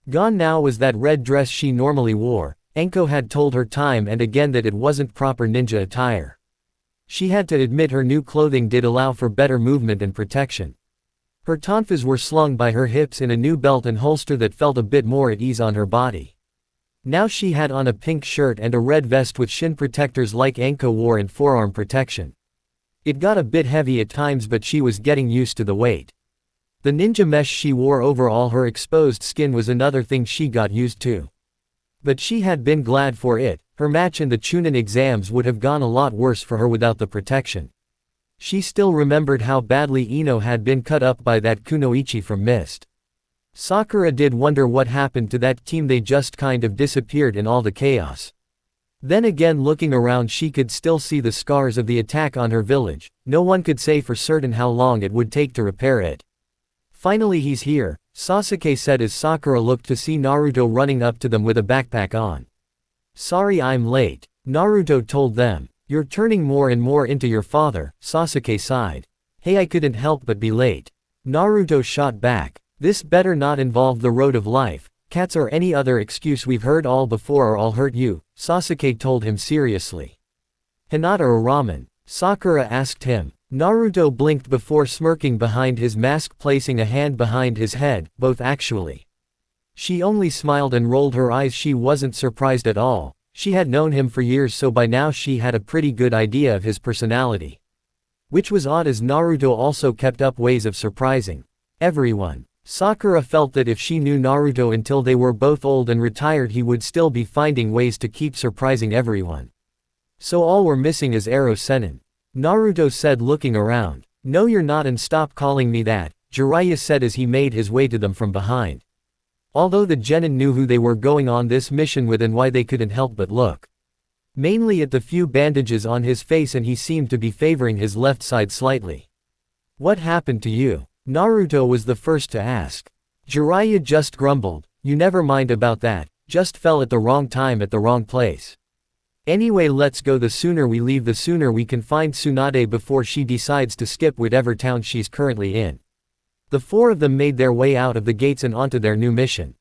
Gone now was that red dress she normally wore. Enko had told her time and again that it wasn't proper ninja attire. She had to admit her new clothing did allow for better movement and protection. Her tonfas were slung by her hips in a new belt and holster that felt a bit more at ease on her body. Now she had on a pink shirt and a red vest with shin protectors like Enko wore and forearm protection. It got a bit heavy at times, but she was getting used to the weight. The ninja mesh she wore over all her exposed skin was another thing she got used to. But she had been glad for it. Her match in the Chunin exams would have gone a lot worse for her without the protection. She still remembered how badly Ino had been cut up by that kunoichi from Mist. Sakura did wonder what happened to that team. They just kind of disappeared in all the chaos. Then again, looking around, she could still see the scars of the attack on her village. No one could say for certain how long it would take to repair it. "Finally he's here," Sasuke said as Sakura looked to see Naruto running up to them with a backpack on. "Sorry I'm late," Naruto told them. "You're turning more and more into your father," Sasuke sighed. "Hey, I couldn't help but be late," Naruto shot back. "This better not involve the road of life. Cats or any other excuse we've heard all before or I'll hurt you," Sasuke told him seriously. "Hinata or ramen?" Sakura asked him. Naruto blinked before smirking behind his mask, placing a hand behind his head, "Both actually." She only smiled and rolled her eyes. She wasn't surprised at all. She had known him for years, so by now she had a pretty good idea of his personality. Which was odd, as Naruto also kept up ways of surprising everyone. Sakura felt that if she knew Naruto until they were both old and retired, he would still be finding ways to keep surprising everyone. So all we're missing is Ero Sennin, Naruto said, looking around. "No you're not, and stop calling me that," Jiraiya said as he made his way to them from behind. Although the genin knew who they were going on this mission with and why they couldn't help but look. mainly at the few bandages on his face, and he seemed to be favoring his left side slightly. "What happened to you?" Naruto was the first to ask. Jiraiya just grumbled, "You never mind about that, just fell at the wrong time at the wrong place. Anyway, let's go. The sooner we leave the sooner we can find Tsunade before she decides to skip whatever town she's currently in." The four of them made their way out of the gates and onto their new mission.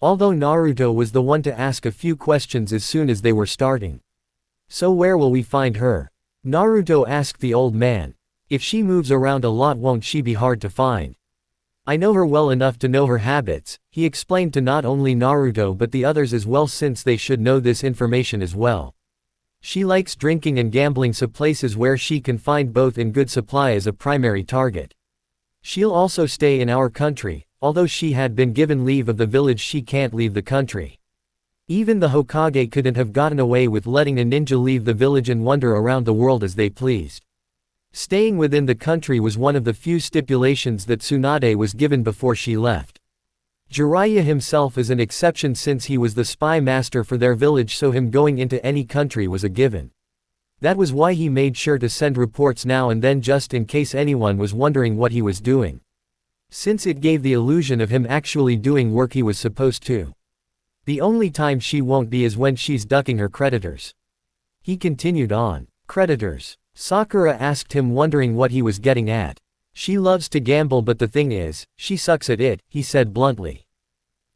Although Naruto was the one to ask a few questions as soon as they were starting. "So where will we find her?" Naruto asked the old man. "If she moves around a lot, won't she be hard to find?" "I know her well enough to know her habits," he explained to not only Naruto but the others as well, since they should know this information as well. "She likes drinking and gambling, so places where she can find both in good supply as a primary target. She'll also stay in our country. Although she had been given leave of the village, she can't leave the country. Even the Hokage couldn't have gotten away with letting a ninja leave the village and wander around the world as they pleased. Staying within the country was one of the few stipulations that Tsunade was given before she left. Jiraiya himself is an exception since he was the spy master for their village, so him going into any country was a given. That was why he made sure to send reports now and then, just in case anyone was wondering what he was doing. Since it gave the illusion of him actually doing work he was supposed to. "The only time she won't be is when she's ducking her creditors." He continued on. "Creditors?" Sakura asked him, wondering what he was getting at. "She loves to gamble, but the thing is, she sucks at it," he said bluntly.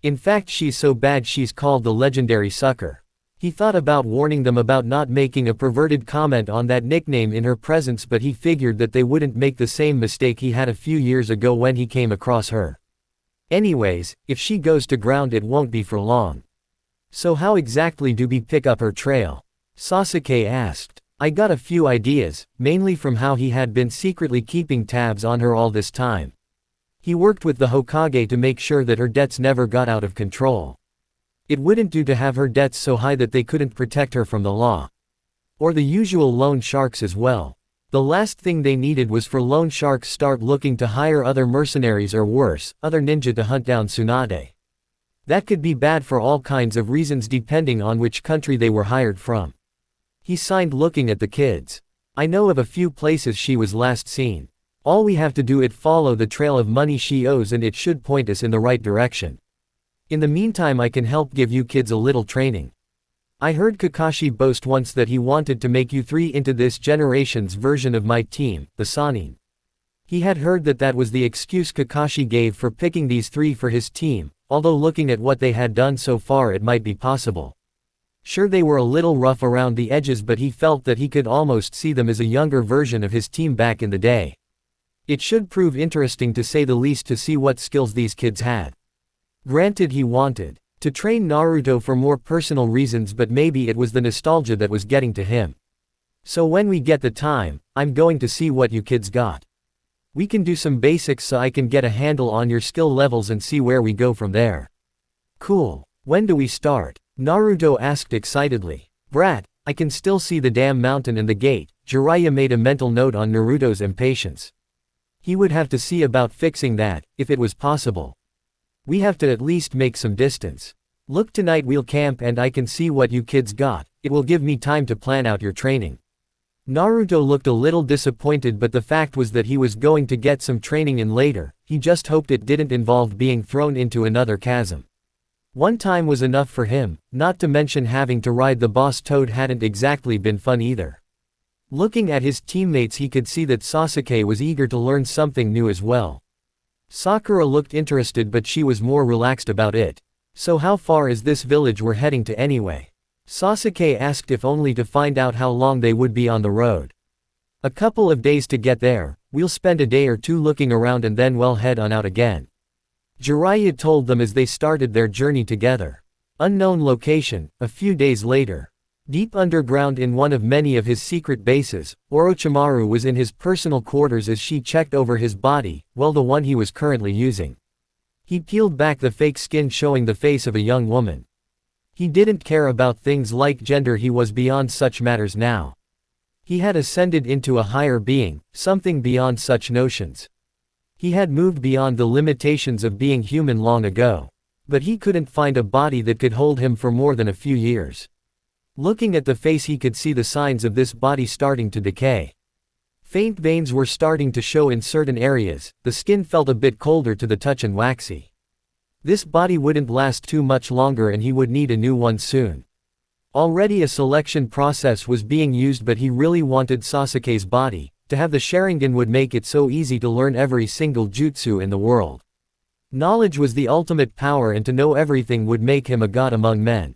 "In fact, she's so bad she's called the legendary sucker." He thought about warning them about not making a perverted comment on that nickname in her presence, but he figured that they wouldn't make the same mistake he had a few years ago when he came across her. Anyways, if she goes to ground, it won't be for long. "So how exactly do we pick up her trail?" Sasuke asked. "I got a few ideas, mainly from how he had been secretly keeping tabs on her all this time. He worked with the Hokage to make sure that her debts never got out of control. It wouldn't do to have her debts so high that they couldn't protect her from the law. Or the usual loan sharks as well. The last thing they needed was for loan sharks start looking to hire other mercenaries or worse, other ninja to hunt down Tsunade. That could be bad for all kinds of reasons depending on which country they were hired from." He signed, looking at the kids. "I know of a few places she was last seen. All we have to do is follow the trail of money she owes and it should point us in the right direction. In the meantime, I can help give you kids a little training. I heard Kakashi boast once that he wanted to make you three into this generation's version of my team, the Sannin." He had heard that that was the excuse Kakashi gave for picking these three for his team, although looking at what they had done so far, it might be possible. Sure, they were a little rough around the edges, but he felt that he could almost see them as a younger version of his team back in the day. It should prove interesting to say the least to see what skills these kids had. Granted, he wanted to train Naruto for more personal reasons, but maybe it was the nostalgia that was getting to him. "So when we get the time, I'm going to see what you kids got. We can do some basics so I can get a handle on your skill levels and see where we go from there." "Cool. When do we start?" Naruto asked excitedly. "Brat, I can still see the damn mountain and the gate." Jiraiya made a mental note on Naruto's impatience. He would have to see about fixing that, if it was possible. "We have to at least make some distance. Look, tonight we'll camp and I can see what you kids got. It will give me time to plan out your training." Naruto looked a little disappointed, but the fact was that he was going to get some training in later. He just hoped it didn't involve being thrown into another chasm. One time was enough for him, not to mention having to ride the boss toad hadn't exactly been fun either. Looking at his teammates, he could see that Sasuke was eager to learn something new as well. Sakura looked interested, but she was more relaxed about it. "So how far is this village we're heading to anyway?" Sasuke asked, if only to find out how long they would be on the road. "A couple of days to get there. We'll spend a day or two looking around and then we'll head on out again," Jiraiya told them as they started their journey together. Unknown location, a few days later. Deep underground in one of many of his secret bases, Orochimaru was in his personal quarters as she checked over his body, well, the one he was currently using. He peeled back the fake skin, showing the face of a young woman. He didn't care about things like gender, he was beyond such matters now. He had ascended into a higher being, something beyond such notions. He had moved beyond the limitations of being human long ago. But he couldn't find a body that could hold him for more than a few years. Looking at the face he could see the signs of this body starting to decay. Faint veins were starting to show in certain areas, the skin felt a bit colder to the touch and waxy. This body wouldn't last too much longer and he would need a new one soon. Already a selection process was being used, but he really wanted Sasuke's body. To have the Sharingan would make it so easy to learn every single jutsu in the world. Knowledge was the ultimate power, and to know everything would make him a god among men.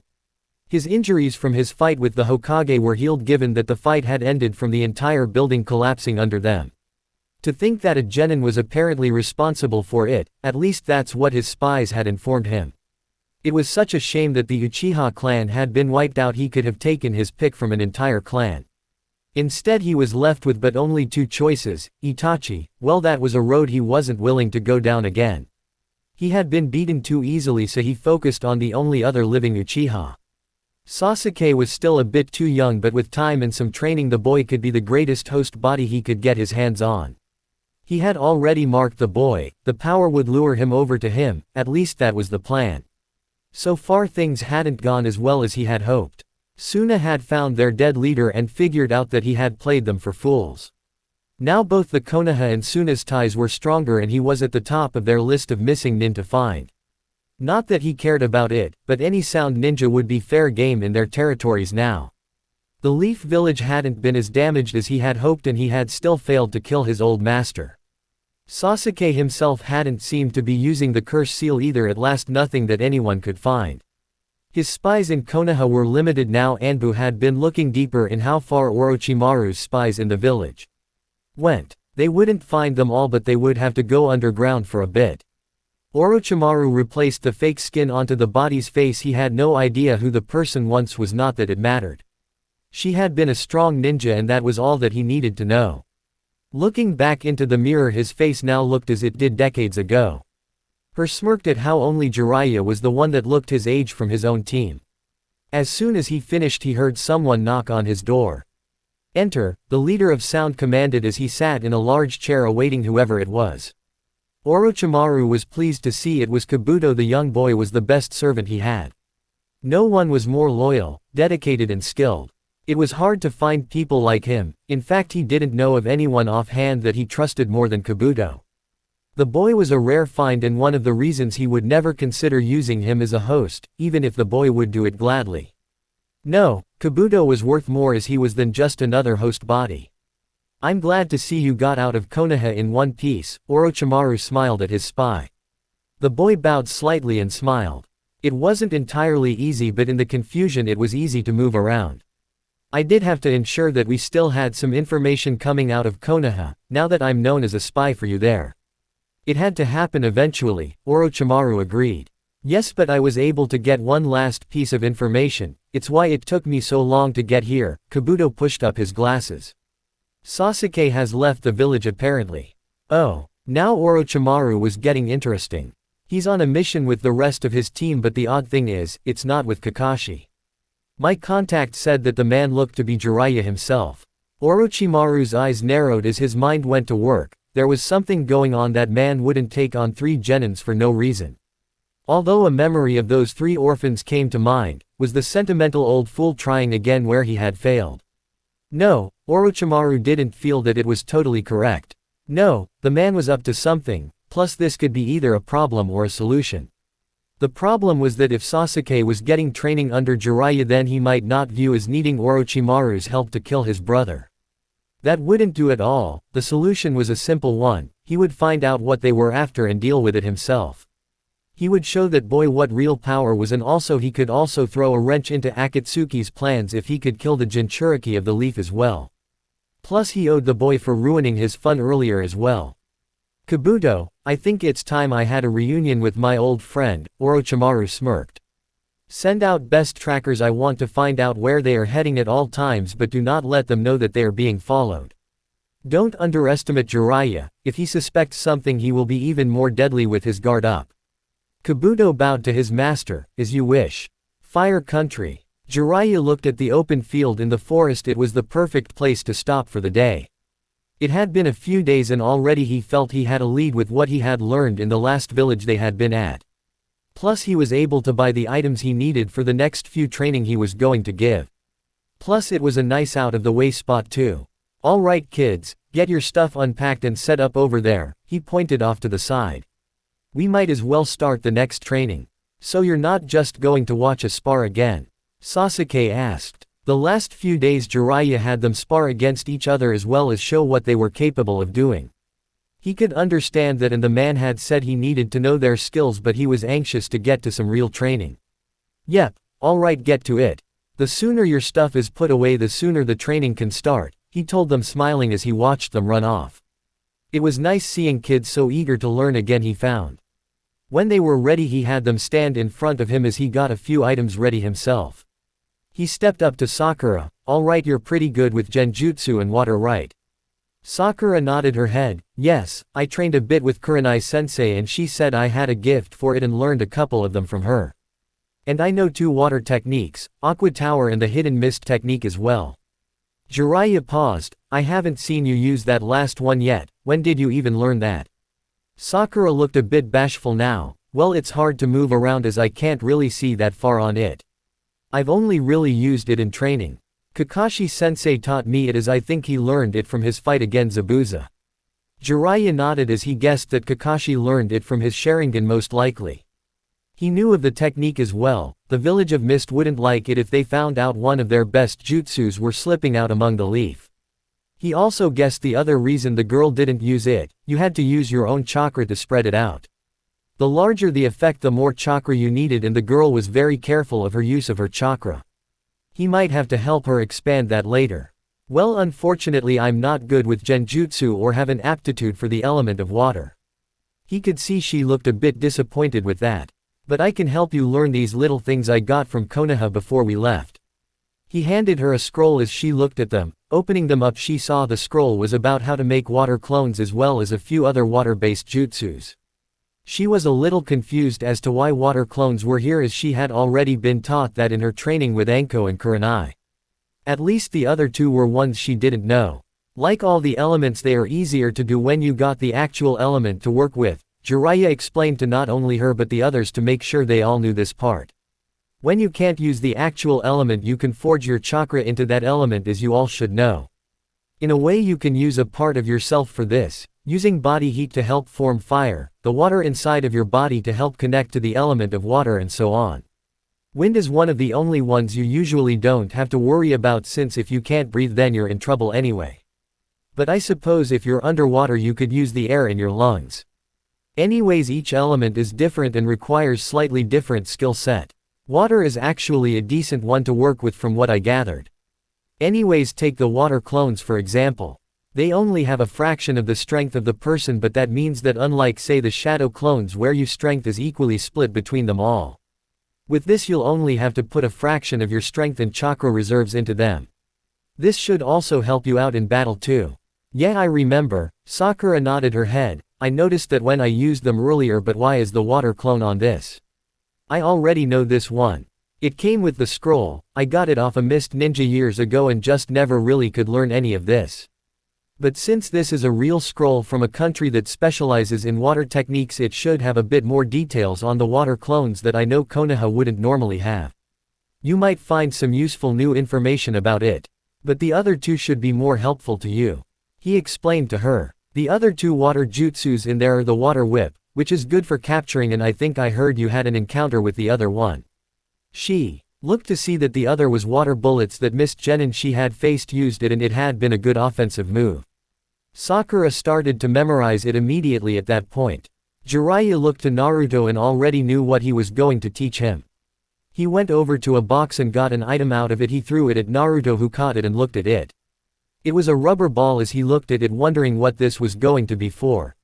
His injuries from his fight with the Hokage were healed, given that the fight had ended from the entire building collapsing under them. To think that a genin was apparently responsible for it, at least that's what his spies had informed him. It was such a shame that the Uchiha clan had been wiped out. He could have taken his pick from an entire clan. Instead he was left with but only two choices. Itachi, well, that was a road he wasn't willing to go down again. He had been beaten too easily, so he focused on the only other living Uchiha. Sasuke was still a bit too young, but with time and some training the boy could be the greatest host body he could get his hands on. He had already marked the boy, the power would lure him over to him, at least that was the plan. So far things hadn't gone as well as he had hoped. Suna had found their dead leader and figured out that he had played them for fools. Now both the Konoha and Suna's ties were stronger and he was at the top of their list of missing nin to find. Not that he cared about it, but any sound ninja would be fair game in their territories now. The Leaf Village hadn't been as damaged as he had hoped, and he had still failed to kill his old master. Sasuke himself hadn't seemed to be using the curse seal either, at last nothing that anyone could find. His spies in Konoha were limited now. Anbu had been looking deeper in how far Orochimaru's spies in the village went. They wouldn't find them all, but they would have to go underground for a bit. Orochimaru replaced the fake skin onto the body's face. He had no idea who the person once was, not that it mattered. She had been a strong ninja, and that was all that he needed to know. Looking back into the mirror, his face now looked as it did decades ago. Her smirked at how only Jiraiya was the one that looked his age from his own team. As soon as he finished he heard someone knock on his door. "Enter," the leader of Sound commanded as he sat in a large chair awaiting whoever it was. Orochimaru was pleased to see it was Kabuto. The young boy was the best servant he had. No one was more loyal, dedicated and skilled. It was hard to find people like him. In fact, he didn't know of anyone offhand that he trusted more than Kabuto. The boy was a rare find, and one of the reasons he would never consider using him as a host, even if the boy would do it gladly. No, Kabuto was worth more as he was than just another host body. "I'm glad to see you got out of Konoha in one piece," Orochimaru smiled at his spy. The boy bowed slightly and smiled. It wasn't entirely easy, but in the confusion it was easy to move around. "I did have to ensure that we still had some information coming out of Konoha, now that I'm known as a spy for you there." "It had to happen eventually," Orochimaru agreed. "Yes, but I was able to get one last piece of information. It's why it took me so long to get here." Kabuto pushed up his glasses. "Sasuke has left the village apparently." Oh, now Orochimaru was getting interesting. "He's on a mission with the rest of his team, but the odd thing is, it's not with Kakashi. My contact said that the man looked to be Jiraiya himself." Orochimaru's eyes narrowed as his mind went to work. There was something going on. That man wouldn't take on 3 genins for no reason. Although a memory of those 3 orphans came to mind, was the sentimental old fool trying again where he had failed? No, Orochimaru didn't feel that it was totally correct. No, the man was up to something, plus this could be either a problem or a solution. The problem was that if Sasuke was getting training under Jiraiya, then he might not view as needing Orochimaru's help to kill his brother. That wouldn't do at all. The solution was a simple one. He would find out what they were after and deal with it himself. He would show that boy what real power was, and also he could also throw a wrench into Akatsuki's plans if he could kill the Jinchuriki of the Leaf as well. Plus he owed the boy for ruining his fun earlier as well. "Kabuto, I think it's time I had a reunion with my old friend," Orochimaru smirked. "Send out best trackers. I want to find out where they are heading at all times, but do not let them know that they are being followed. Don't underestimate Jiraiya. If he suspects something, he will be even more deadly with his guard up." Kabuto bowed to his master. "As you wish." Fire Country. Jiraiya looked at the open field in the forest. It was the perfect place to stop for the day. It had been a few days and already he felt he had a lead with what he had learned in the last village they had been at. Plus he was able to buy the items he needed for the next few training he was going to give. Plus it was a nice out-of-the-way spot too. Alright kids, get your stuff unpacked and set up over there, he pointed off to the side. We might as well start the next training. So you're not just going to watch us spar again? Sasuke asked. The last few days Jiraiya had them spar against each other as well as show what they were capable of doing. He could understand that, and the man had said he needed to know their skills, but he was anxious to get to some real training. Yep, alright, get to it. The sooner your stuff is put away the sooner the training can start, he told them, smiling as he watched them run off. It was nice seeing kids so eager to learn again, he found. When they were ready he had them stand in front of him as he got a few items ready himself. He stepped up to Sakura. Alright, you're pretty good with genjutsu and water, right? Sakura nodded her head. Yes, I trained a bit with Kurenai-sensei and she said I had a gift for it and learned a couple of them from her. And I know 2 water techniques, Aqua Tower and the Hidden Mist technique as well. Jiraiya paused. I haven't seen you use that last one yet, when did you even learn that? Sakura looked a bit bashful now. Well, it's hard to move around as I can't really see that far on it. I've only really used it in training. Kakashi-sensei taught me it as I think he learned it from his fight against Zabuza. Jiraiya nodded as he guessed that Kakashi learned it from his Sharingan most likely. He knew of the technique as well. The village of Mist wouldn't like it if they found out one of their best jutsus were slipping out among the leaf. He also guessed the other reason the girl didn't use it: you had to use your own chakra to spread it out. The larger the effect, the more chakra you needed, and the girl was very careful of her use of her chakra. He might have to help her expand that later. Well, unfortunately I'm not good with genjutsu or have an aptitude for the element of water. He could see she looked a bit disappointed with that. But I can help you learn these little things I got from Konoha before we left. He handed her a scroll as she looked at them. Opening them up, she saw the scroll was about how to make water clones as well as a few other water-based jutsus. She was a little confused as to why water clones were here, as she had already been taught that in her training with Anko and Kurenai. At least the other 2 were ones she didn't know. Like all the elements, they are easier to do when you got the actual element to work with. Jiraiya explained to not only her but the others to make sure they all knew this part. When you can't use the actual element, you can forge your chakra into that element, as you all should know. In a way you can use a part of yourself for this, using body heat to help form fire, the water inside of your body to help connect to the element of water, and so on. Wind is one of the only ones you usually don't have to worry about, since if you can't breathe then you're in trouble anyway. But I suppose if you're underwater you could use the air in your lungs. Anyways, each element is different and requires slightly different skill set. Water is actually a decent one to work with from what I gathered. Anyways, take the water clones for example. They only have a fraction of the strength of the person, but that means that unlike say the shadow clones where your strength is equally split between them all. With this you'll only have to put a fraction of your strength and chakra reserves into them. This should also help you out in battle too. Yeah, I remember. Sakura nodded her head. I noticed that when I used them earlier, but why is the water clone on this? I already know this one. It came with the scroll. I got it off a Mist ninja years ago and just never really could learn any of this. But since this is a real scroll from a country that specializes in water techniques, it should have a bit more details on the water clones that I know Konoha wouldn't normally have. You might find some useful new information about it. But the other 2 should be more helpful to you. He explained to her. The other 2 water jutsus in there are the water whip, which is good for capturing, and I think I heard you had an encounter with the other one. She looked to see that the other was water bullets that Miss Genin she had faced used it, and it had been a good offensive move. Sakura started to memorize it immediately at that point. Jiraiya looked to Naruto and already knew what he was going to teach him. He went over to a box and got an item out of it. He threw it at Naruto, who caught it and looked at it. It was a rubber ball as he looked at it, wondering what this was going to be for.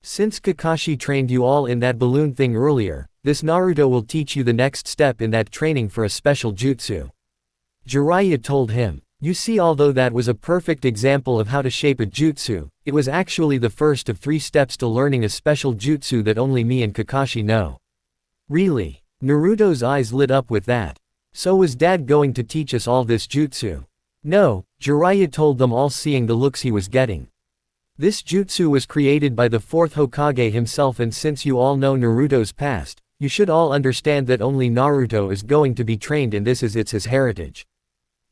Since Kakashi trained you all in that balloon thing earlier, this Naruto will teach you the next step in that training for a special jutsu. Jiraiya told him. You see, although that was a perfect example of how to shape a jutsu, it was actually the first of 3 steps to learning a special jutsu that only me and Kakashi know. Really? Naruto's eyes lit up with that. So was Dad going to teach us all this jutsu? No, Jiraiya told them all, seeing the looks he was getting. This jutsu was created by the 4th Hokage himself, and since you all know Naruto's past, you should all understand that only Naruto is going to be trained in this, as it's his heritage.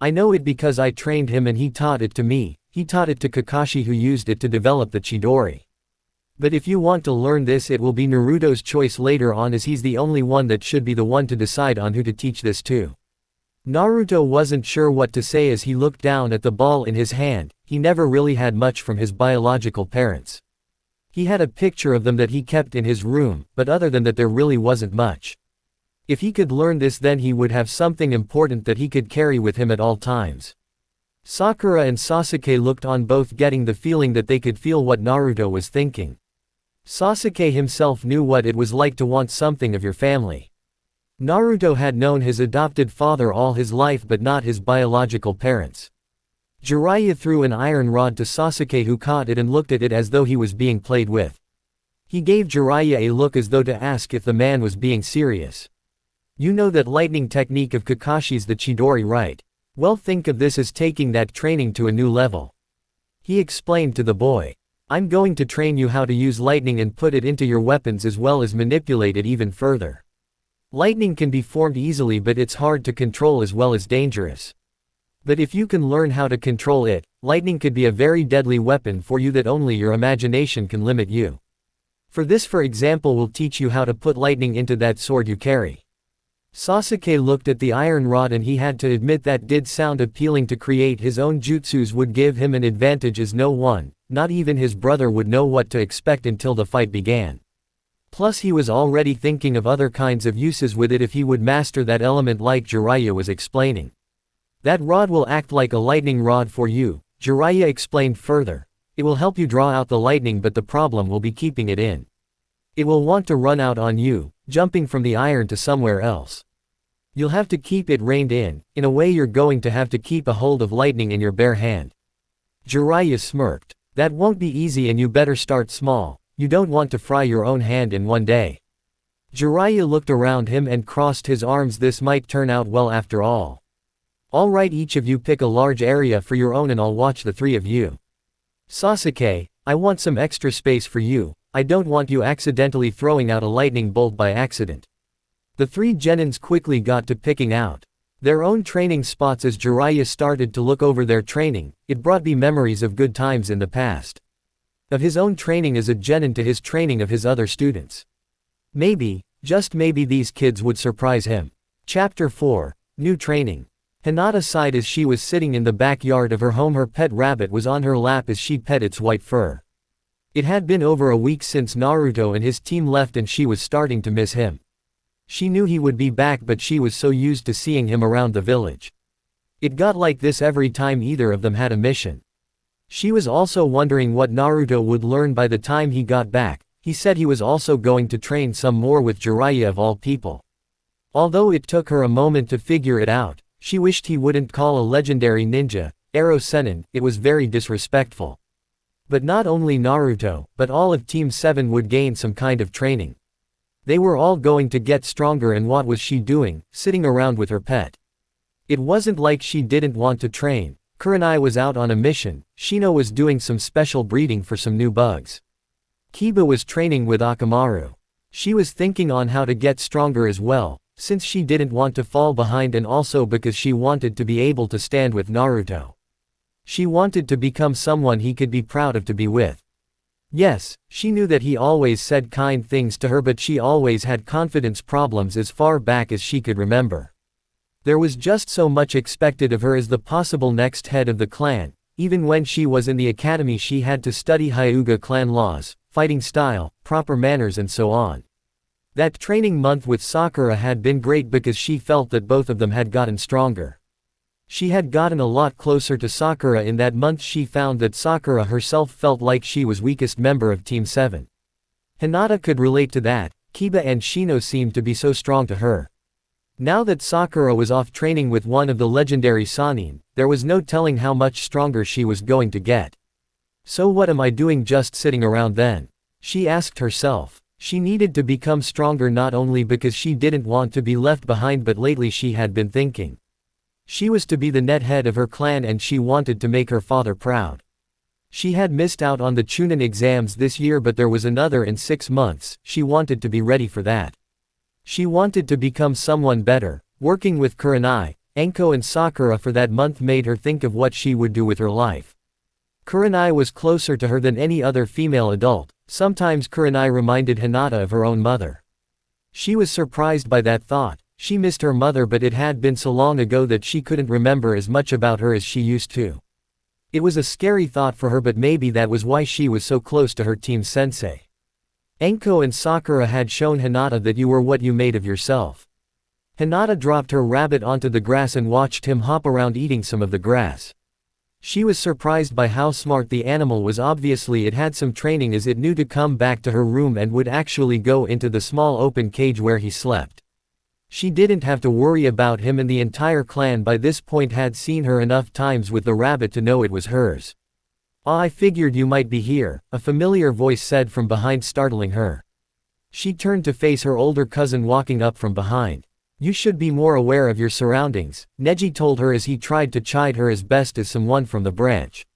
I know it because I trained him and he taught it to me. He taught it to Kakashi who used it to develop the Chidori. But if you want to learn this, it will be Naruto's choice later on, as he's the only one that should be the one to decide on who to teach this to. Naruto wasn't sure what to say as he looked down at the ball in his hand. He never really had much from his biological parents. He had a picture of them that he kept in his room, but other than that there really wasn't much. If he could learn this, then he would have something important that he could carry with him at all times. Sakura and Sasuke looked on, both getting the feeling that they could feel what Naruto was thinking. Sasuke himself knew what it was like to want something of your family. Naruto had known his adopted father all his life but not his biological parents. Jiraiya threw an iron rod to Sasuke, who caught it and looked at it as though he was being played with. He gave Jiraiya a look as though to ask if the man was being serious. You know that lightning technique of Kakashi's, the Chidori, right? Well, think of this as taking that training to a new level. He explained to the boy. I'm going to train you how to use lightning and put it into your weapons as well as manipulate it even further. Lightning can be formed easily, but it's hard to control as well as dangerous. But if you can learn how to control it, lightning could be a very deadly weapon for you that only your imagination can limit you. For this, for example, will teach you how to put lightning into that sword you carry. Sasuke looked at the iron rod and he had to admit that did sound appealing. To create his own jutsus would give him an advantage, as no one, not even his brother, would know what to expect until the fight began. Plus he was already thinking of other kinds of uses with it if he would master that element, like Jiraiya was explaining. That rod will act like a lightning rod for you, Jiraiya explained further. It will help you draw out the lightning, but the problem will be keeping it in. It will want to run out on you, jumping from the iron to somewhere else. You'll have to keep it reined in a way you're going to have to keep a hold of lightning in your bare hand. Jiraiya smirked. That won't be easy, and you better start small. You don't want to fry your own hand in one day. Jiraiya looked around him and crossed his arms. This might turn out well after all. All right, each of you pick a large area for your own and I'll watch the three of you. Sasuke, I want some extra space for you. I don't want you accidentally throwing out a lightning bolt by accident. The three genins quickly got to picking out their own training spots. As Jiraiya started to look over their training, it brought me memories of good times in the past. Of his own training as a genin to his training of his other students. Maybe, just maybe, these kids would surprise him. Chapter 4, New Training. Hinata sighed as she was sitting in the backyard of her home. Her pet rabbit was on her lap as she pet its white fur. It had been over a week since Naruto and his team left and she was starting to miss him. She knew he would be back, but she was so used to seeing him around the village. It got like this every time either of them had a mission. She was also wondering what Naruto would learn by the time he got back. He said he was also going to train some more with Jiraiya of all people. Although it took her a moment to figure it out, she wished he wouldn't call a legendary ninja Ero Sennin. It was very disrespectful. But not only Naruto, but all of Team 7 would gain some kind of training. They were all going to get stronger, and what was she doing, sitting around with her pet? It wasn't like she didn't want to train. Kurenai was out on a mission, Shino was doing some special breeding for some new bugs. Kiba was training with Akamaru. She was thinking on how to get stronger as well, since she didn't want to fall behind, and also because she wanted to be able to stand with Naruto. She wanted to become someone he could be proud of to be with. Yes, she knew that he always said kind things to her, but she always had confidence problems as far back as she could remember. There was just so much expected of her as the possible next head of the clan. Even when she was in the academy, she had to study Hyuga clan laws, fighting style, proper manners, and so on. That training month with Sakura had been great because she felt that both of them had gotten stronger. She had gotten a lot closer to Sakura in that month. She found that Sakura herself felt like she was weakest member of Team 7. Hinata could relate to that. Kiba and Shino seemed to be so strong to her. Now that Sakura was off training with one of the legendary Sannin, there was no telling how much stronger she was going to get. So what am I doing just sitting around then? She asked herself. She needed to become stronger, not only because she didn't want to be left behind, but lately she had been thinking. She was to be the net head of her clan and she wanted to make her father proud. She had missed out on the Chunin exams this year, but there was another in 6 months. She wanted to be ready for that. She wanted to become someone better, working with Kurenai, Anko and Sakura for that month made her think of what she would do with her life. Kurenai was closer to her than any other female adult. Sometimes Kurenai reminded Hinata of her own mother. She was surprised by that thought. She missed her mother, but it had been so long ago that she couldn't remember as much about her as she used to. It was a scary thought for her, but maybe that was why she was so close to her team sensei. Anko and Sakura had shown Hinata that you were what you made of yourself. Hinata dropped her rabbit onto the grass and watched him hop around eating some of the grass. She was surprised by how smart the animal was. Obviously it had some training, as it knew to come back to her room and would actually go into the small open cage where he slept. She didn't have to worry about him, and the entire clan by this point had seen her enough times with the rabbit to know it was hers. "Ah, I figured you might be here," a familiar voice said from behind, startling her. She turned to face her older cousin walking up from behind. "You should be more aware of your surroundings," Neji told her as he tried to chide her as best as someone from the branch.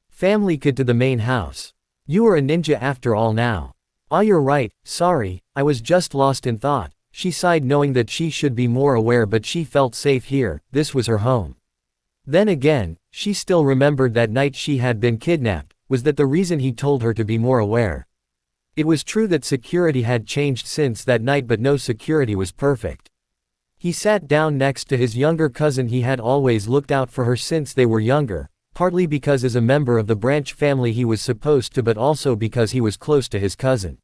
"Family kid to the main house. You are a ninja after all now." "Ah, you're right, sorry, I was just lost in thought." She sighed, knowing that she should be more aware, but she felt safe here. This was her home. Then again, she still remembered that night she had been kidnapped. Was that the reason he told her to be more aware? It was true that security had changed since that night, but no security was perfect. He sat down next to his younger cousin. He had always looked out for her since they were younger, partly because as a member of the branch family he was supposed to, but also because he was close to his cousin.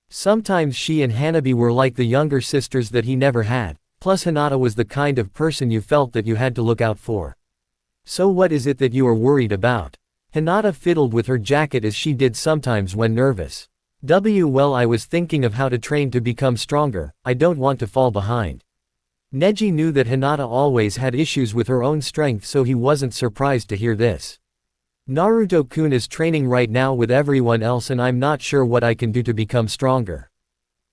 Sometimes she and Hanabi were like the younger sisters that he never had, plus Hinata was the kind of person you felt that you had to look out for. "So what is it that you are worried about?" Hinata fiddled with her jacket as she did sometimes when nervous. Well, I was thinking of how to train to become stronger. I don't want to fall behind." Neji knew that Hinata always had issues with her own strength, so he wasn't surprised to hear this. "Naruto-kun is training right now with everyone else, and I'm not sure what I can do to become stronger."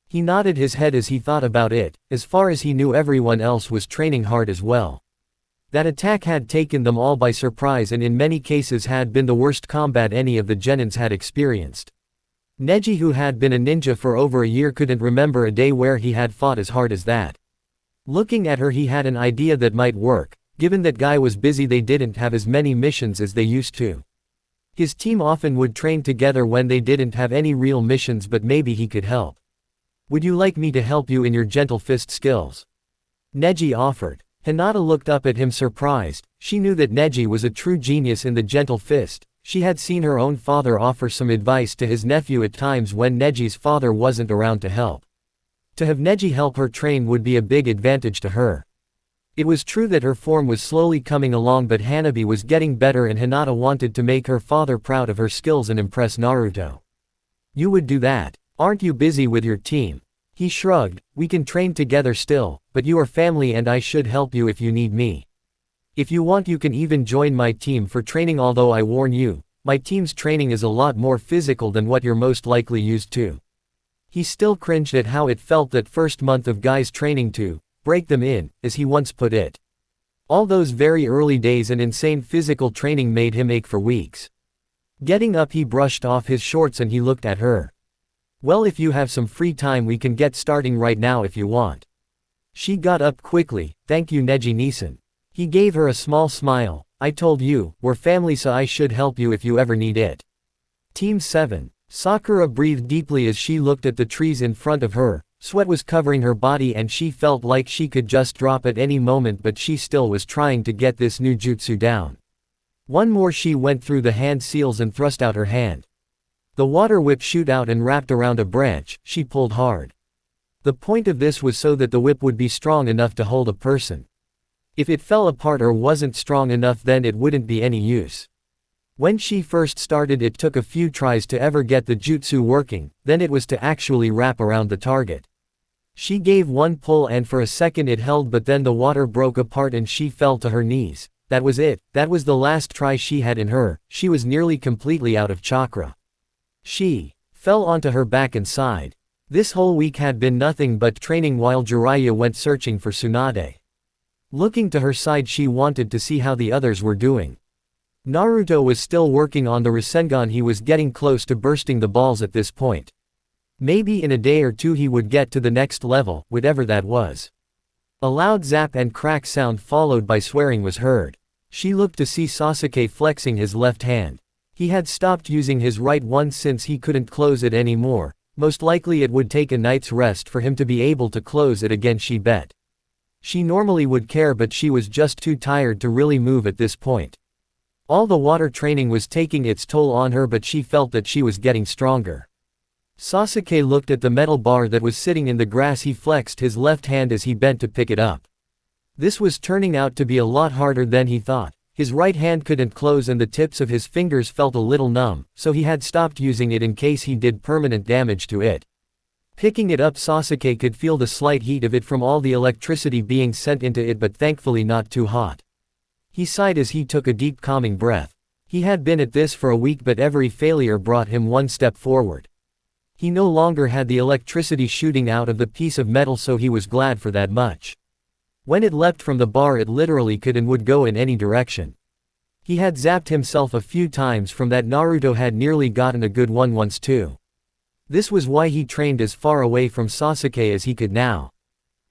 He nodded his head as he thought about it. As far as he knew, everyone else was training hard as well. That attack had taken them all by surprise, and in many cases had been the worst combat any of the genins had experienced. Neji, who had been a ninja for over a year, couldn't remember a day where he had fought as hard as that. Looking at her, he had an idea that might work. Given that Guy was busy, they didn't have as many missions as they used to. His team often would train together when they didn't have any real missions, but maybe he could help. "Would you like me to help you in your gentle fist skills?" Neji offered. Hinata looked up at him surprised. She knew that Neji was a true genius in the gentle fist. She had seen her own father offer some advice to his nephew at times when Neji's father wasn't around to help. To have Neji help her train would be a big advantage to her. It was true that her form was slowly coming along, but Hanabi was getting better, and Hinata wanted to make her father proud of her skills and impress Naruto. "You would do that? Aren't you busy with your team?" He shrugged. "We can train together still, but you are family and I should help you if you need me. If you want, you can even join my team for training, although I warn you, my team's training is a lot more physical than what you're most likely used to." He still cringed at how it felt that first month of Guy's training to break them in, as he once put it. All those very early days and insane physical training made him ache for weeks. Getting up, he brushed off his shorts and he looked at her. "Well, if you have some free time, we can get starting right now if you want." She got up quickly. "Thank you, Neji-nisan." He gave her a small smile. "I told you, we're family, so I should help you if you ever need it." Team 7. Sakura breathed deeply as she looked at the trees in front of her. Sweat was covering her body and she felt like she could just drop at any moment, but she still was trying to get this new jutsu down. One more. She went through the hand seals and thrust out her hand. The water whip shoot out and wrapped around a branch. She pulled hard. The point of this was so that the whip would be strong enough to hold a person. If it fell apart or wasn't strong enough, then it wouldn't be any use. When she first started, it took a few tries to ever get the jutsu working, then it was to actually wrap around the target. She gave one pull and for a second it held, but then the water broke apart and she fell to her knees. That was it. That was the last try she had in her. She was nearly completely out of chakra. She fell onto her back and sighed. This whole week had been nothing but training while Jiraiya went searching for Tsunade. Looking to her side, she wanted to see how the others were doing. Naruto was still working on the Rasengan. He was getting close to bursting the balls at this point. Maybe in a day or two he would get to the next level, whatever that was. A loud zap and crack sound followed by swearing was heard. She looked to see Sasuke flexing his left hand. He had stopped using his right one since he couldn't close it anymore. Most likely it would take a night's rest for him to be able to close it again, she bet. She normally would care, but she was just too tired to really move at this point. All the water training was taking its toll on her, but she felt that she was getting stronger. Sasuke looked at the metal bar that was sitting in the grass. He flexed his left hand as he bent to pick it up. This was turning out to be a lot harder than he thought. His right hand couldn't close and the tips of his fingers felt a little numb, so he had stopped using it in case he did permanent damage to it. Picking it up, Sasuke could feel the slight heat of it from all the electricity being sent into it, but thankfully not too hot. He sighed as he took a deep calming breath. He had been at this for a week, but every failure brought him one step forward. He no longer had the electricity shooting out of the piece of metal, so he was glad for that much. When it leapt from the bar, it literally could and would go in any direction. He had zapped himself a few times from that. Naruto had nearly gotten a good one once too. This was why he trained as far away from Sasuke as he could now.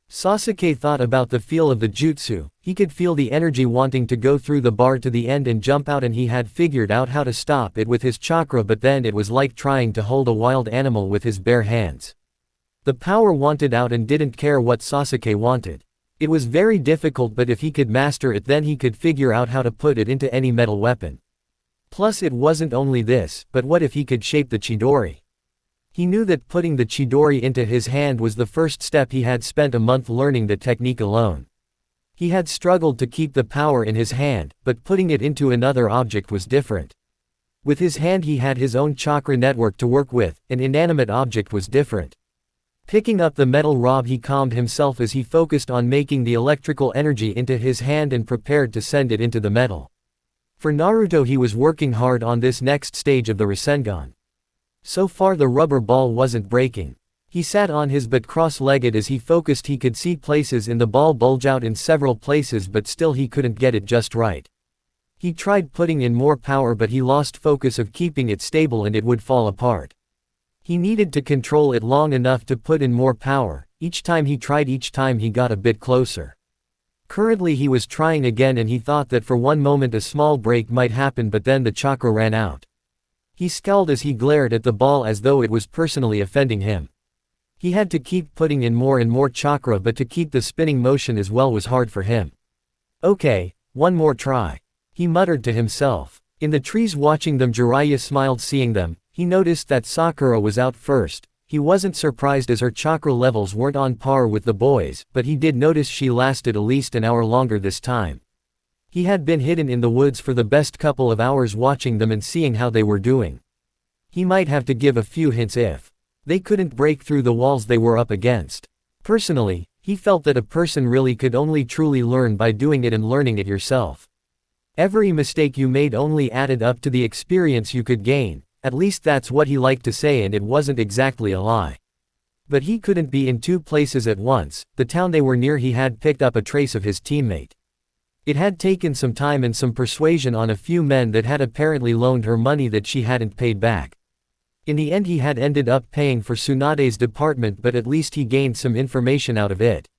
Sasuke thought about the feel of the jutsu. He could feel the energy wanting to go through the bar to the end and jump out, and he had figured out how to stop it with his chakra, but then it was like trying to hold a wild animal with his bare hands. The power wanted out and didn't care what Sasuke wanted. It was very difficult, but if he could master it, then he could figure out how to put it into any metal weapon. Plus, it wasn't only this, but what if he could shape the Chidori? He knew that putting the Chidori into his hand was the first step. He had spent a month learning the technique alone. He had struggled to keep the power in his hand, but putting it into another object was different. With his hand he had his own chakra network to work with. An inanimate object was different. Picking up the metal rod, he calmed himself as he focused on making the electrical energy into his hand and prepared to send it into the metal. For Naruto, he was working hard on this next stage of the Rasengan. So far the rubber ball wasn't breaking. He sat on his butt cross-legged as he focused. He could see places in the ball bulge out in several places, but still he couldn't get it just right. He tried putting in more power, but he lost focus of keeping it stable and it would fall apart. He needed to control it long enough to put in more power. Each time he tried, each time he got a bit closer. Currently he was trying again, and he thought that for one moment a small break might happen, but then the chakra ran out. He scowled as he glared at the ball as though it was personally offending him. He had to keep putting in more and more chakra, but to keep the spinning motion as well was hard for him. Okay, one more try, he muttered to himself. In the trees watching them, Jiraiya smiled seeing them. He noticed that Sakura was out first. He wasn't surprised as her chakra levels weren't on par with the boys, but he did notice she lasted at least an hour longer this time. He had been hidden in the woods for the best couple of hours watching them and seeing how they were doing. He might have to give a few hints if they couldn't break through the walls they were up against. Personally, he felt that a person really could only truly learn by doing it and learning it yourself. Every mistake you made only added up to the experience you could gain. At least that's what he liked to say, and it wasn't exactly a lie. But he couldn't be in two places at once. The town they were near, he had picked up a trace of his teammate. It had taken some time and some persuasion on a few men that had apparently loaned her money that she hadn't paid back. In the end he had ended up paying for Tsunade's department, but at least he gained some information out of it.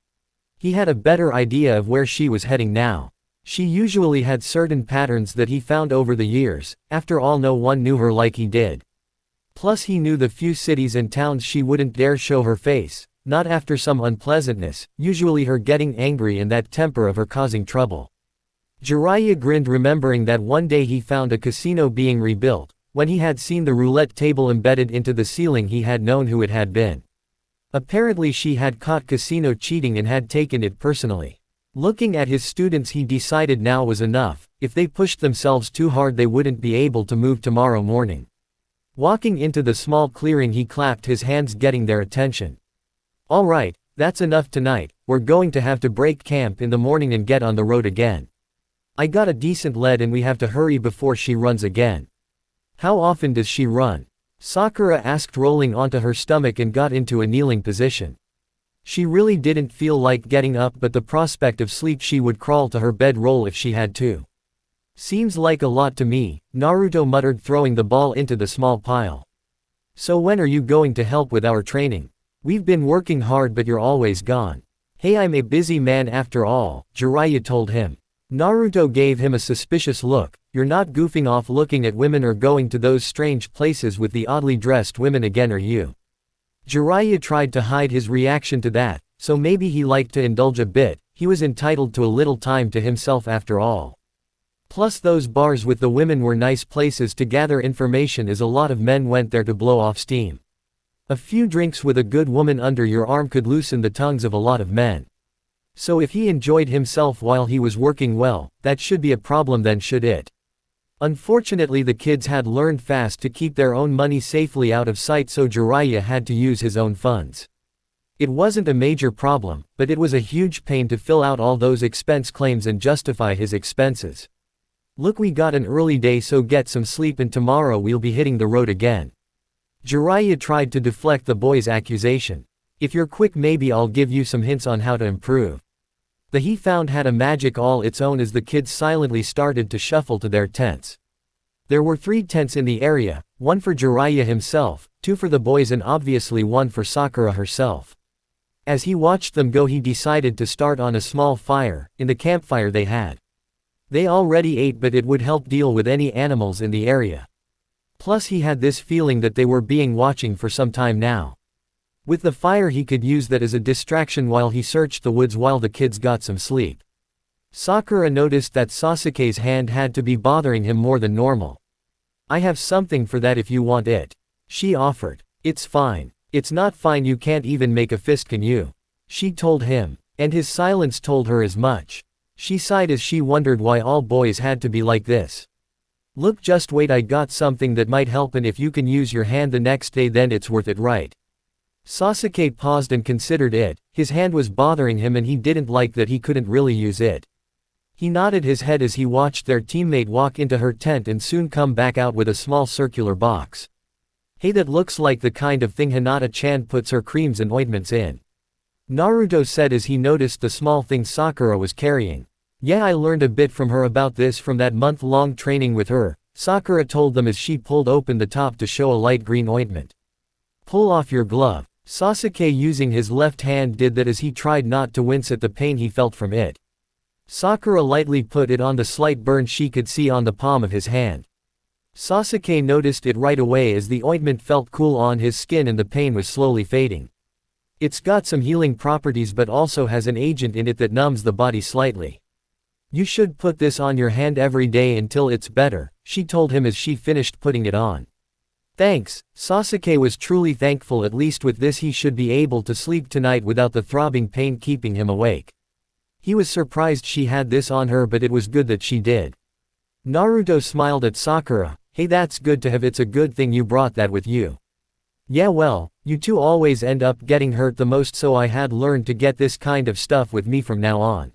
He had a better idea of where she was heading now. She usually had certain patterns that he found over the years. After all, no one knew her like he did. Plus he knew the few cities and towns she wouldn't dare show her face, not after some unpleasantness, usually her getting angry and that temper of her causing trouble. Jiraiya grinned, remembering that one day he found a casino being rebuilt. When he had seen the roulette table embedded into the ceiling, he had known who it had been. Apparently she had caught casino cheating and had taken it personally. Looking at his students, he decided now was enough. If they pushed themselves too hard, they wouldn't be able to move tomorrow morning. Walking into the small clearing, he clapped his hands, getting their attention. All right, that's enough tonight. We're going to have to break camp in the morning and get on the road again. I got a decent lead and we have to hurry before she runs again. How often does she run? Sakura asked, rolling onto her stomach and got into a kneeling position. She really didn't feel like getting up, but the prospect of sleep, she would crawl to her bedroll if she had to. Seems like a lot to me, Naruto muttered, throwing the ball into the small pile. So when are you going to help with our training? We've been working hard, but you're always gone. Hey, I'm a busy man after all, Jiraiya told him. Naruto gave him a suspicious look. You're not goofing off looking at women or going to those strange places with the oddly dressed women again, are you? Jiraiya tried to hide his reaction to that, so maybe he liked to indulge a bit, he was entitled to a little time to himself after all. Plus those bars with the women were nice places to gather information as a lot of men went there to blow off steam. A few drinks with a good woman under your arm could loosen the tongues of a lot of men. So if he enjoyed himself while he was working well, that should be a problem then, should it? Unfortunately the kids had learned fast to keep their own money safely out of sight, so Jiraiya had to use his own funds. It wasn't a major problem, but it was a huge pain to fill out all those expense claims and justify his expenses. Look, we got an early day, so get some sleep and tomorrow we'll be hitting the road again. Jiraiya tried to deflect the boy's accusation. If you're quick, maybe I'll give you some hints on how to improve. The he found had a magic all its own as the kids silently started to shuffle to their tents. There were 3 tents in the area, 1 for Jiraiya himself, 2 for the boys and obviously 1 for Sakura herself. As he watched them go, he decided to start on a small fire, in the campfire they had. They already ate, but it would help deal with any animals in the area. Plus he had this feeling that they were being watching for some time now. With the fire he could use that as a distraction while he searched the woods while the kids got some sleep. Sakura noticed that Sasuke's hand had to be bothering him more than normal. I have something for that if you want it, she offered. It's fine. It's not fine, you can't even make a fist, can you? She told him. And his silence told her as much. She sighed as she wondered why all boys had to be like this. Look, just wait, I got something that might help, and if you can use your hand the next day then it's worth it, right? Sasuke paused and considered it. His hand was bothering him and he didn't like that he couldn't really use it. He nodded his head as he watched their teammate walk into her tent and soon come back out with a small circular box. Hey, that looks like the kind of thing Hinata-chan puts her creams and ointments in, Naruto said as he noticed the small thing Sakura was carrying. Yeah, I learned a bit from her about this from that month-long training with her, Sakura told them as she pulled open the top to show a light green ointment. Pull off your glove. Sasuke, using his left hand, did that as he tried not to wince at the pain he felt from it. Sakura lightly put it on the slight burn she could see on the palm of his hand. Sasuke noticed it right away as the ointment felt cool on his skin and the pain was slowly fading. It's got some healing properties but also has an agent in it that numbs the body slightly. You should put this on your hand every day until it's better, she told him as she finished putting it on. Thanks. Sasuke was truly thankful. At least with this he should be able to sleep tonight without the throbbing pain keeping him awake. He was surprised she had this on her, but it was good that she did. Naruto smiled at Sakura. Hey, that's good to have, it's a good thing you brought that with you. Yeah, well, you two always end up getting hurt the most, so I had learned to get this kind of stuff with me from now on.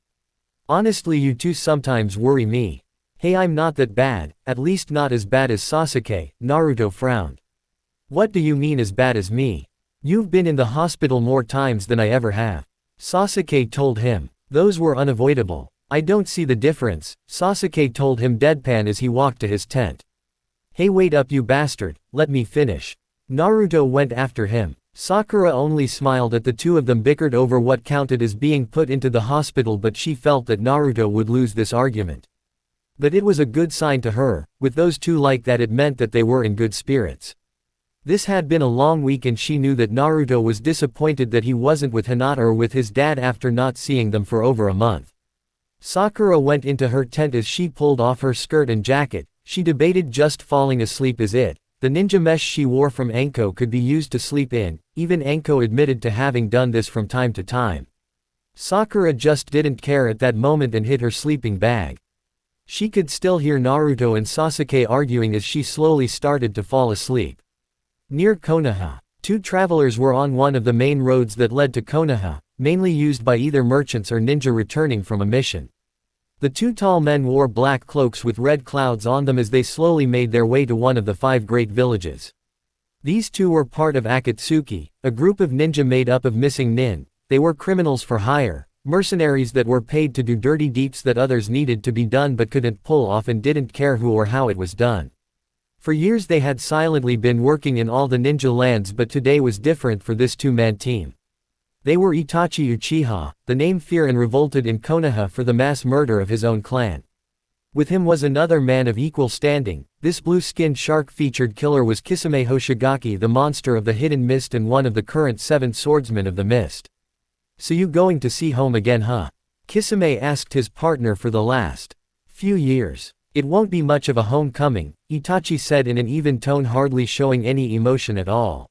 Honestly, you two sometimes worry me. Hey, I'm not that bad, at least not as bad as Sasuke, Naruto frowned. What do you mean as bad as me? You've been in the hospital more times than I ever have, Sasuke told him. Those were unavoidable. I don't see the difference, Sasuke told him deadpan as he walked to his tent. Hey, wait up you bastard, let me finish. Naruto went after him. Sakura only smiled at the two of them bickered over what counted as being put into the hospital, but she felt that Naruto would lose this argument. But it was a good sign to her. With those two like that, it meant that they were in good spirits. This had been a long week and she knew that Naruto was disappointed that he wasn't with Hinata or with his dad after not seeing them for over a month. Sakura went into her tent as she pulled off her skirt and jacket. She debated just falling asleep is it. The ninja mesh she wore from Anko could be used to sleep in. Even Anko admitted to having done this from time to time. Sakura just didn't care at that moment and hid her sleeping bag. She could still hear Naruto and Sasuke arguing as she slowly started to fall asleep. Near Konoha, two travelers were on one of the main roads that led to Konoha, mainly used by either merchants or ninja returning from a mission. The two tall men wore black cloaks with red clouds on them as they slowly made their way to one of the 5 great villages. These two were part of Akatsuki, a group of ninja made up of missing nin. They were criminals for hire, mercenaries that were paid to do dirty deeds that others needed to be done but couldn't pull off and didn't care who or how it was done. For years they had silently been working in all the ninja lands, but today was different for this two-man team. They were Itachi Uchiha, the name fear and revolted in Konoha for the mass murder of his own clan. With him was another man of equal standing. This blue-skinned shark-featured killer was Kisame Hoshigaki, the monster of the hidden mist and one of the current 7 swordsmen of the mist. So you going to see home again, huh? Kisame asked his partner for the last few years. It won't be much of a homecoming, Itachi said in an even tone, hardly showing any emotion at all.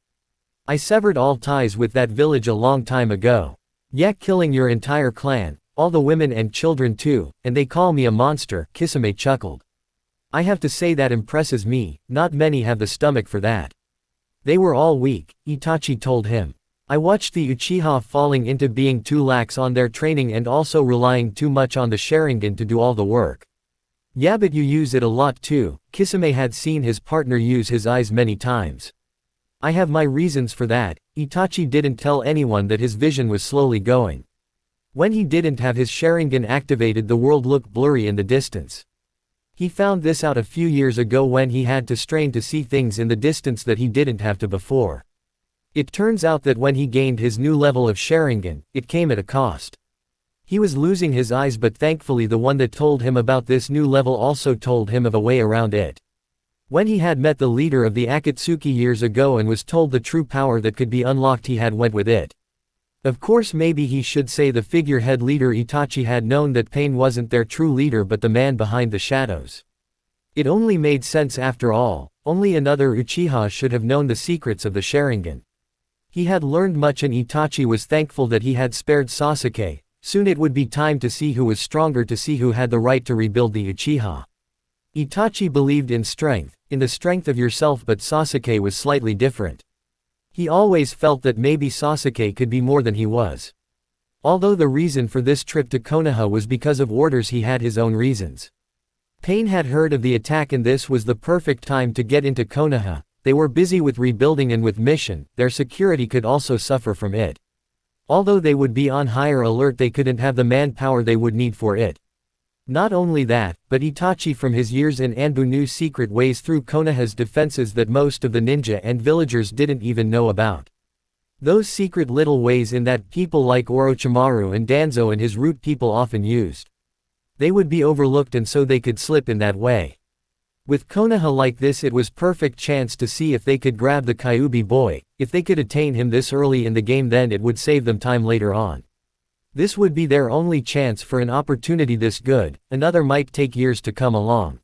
I severed all ties with that village a long time ago. Yeah, killing your entire clan, all the women and children too, and they call me a monster, Kisame chuckled. I have to say that impresses me, not many have the stomach for that. They were all weak, Itachi told him. I watched the Uchiha falling into being too lax on their training and also relying too much on the Sharingan to do all the work. Yeah, but you use it a lot too. Kisame had seen his partner use his eyes many times. I have my reasons for that. Itachi didn't tell anyone that his vision was slowly going. When he didn't have his Sharingan activated, the world looked blurry in the distance. He found this out a few years ago when he had to strain to see things in the distance that he didn't have to before. It turns out that when he gained his new level of Sharingan, it came at a cost. He was losing his eyes, but thankfully the one that told him about this new level also told him of a way around it. When he had met the leader of the Akatsuki years ago and was told the true power that could be unlocked, he had went with it. Of course, maybe he should say the figurehead leader Itachi had known that Pain wasn't their true leader but the man behind the shadows. It only made sense after all. Only another Uchiha should have known the secrets of the Sharingan. He had learned much and Itachi was thankful that he had spared Sasuke. Soon it would be time to see who was stronger, to see who had the right to rebuild the Uchiha. Itachi believed in strength, in the strength of yourself, but Sasuke was slightly different. He always felt that maybe Sasuke could be more than he was. Although the reason for this trip to Konoha was because of orders, he had his own reasons. Pain had heard of the attack and this was the perfect time to get into Konoha. They were busy with rebuilding and with mission, their security could also suffer from it. Although they would be on higher alert, they couldn't have the manpower they would need for it. Not only that, but Itachi from his years in Anbu knew secret ways through Konoha's defenses that most of the ninja and villagers didn't even know about. Those secret little ways in that people like Orochimaru and Danzo and his root people often used. They would be overlooked and so they could slip in that way. With Konoha like this, it was perfect chance to see if they could grab the Kyuubi boy. If they could attain him this early in the game, then it would save them time later on. This would be their only chance for an opportunity this good. Another might take years to come along.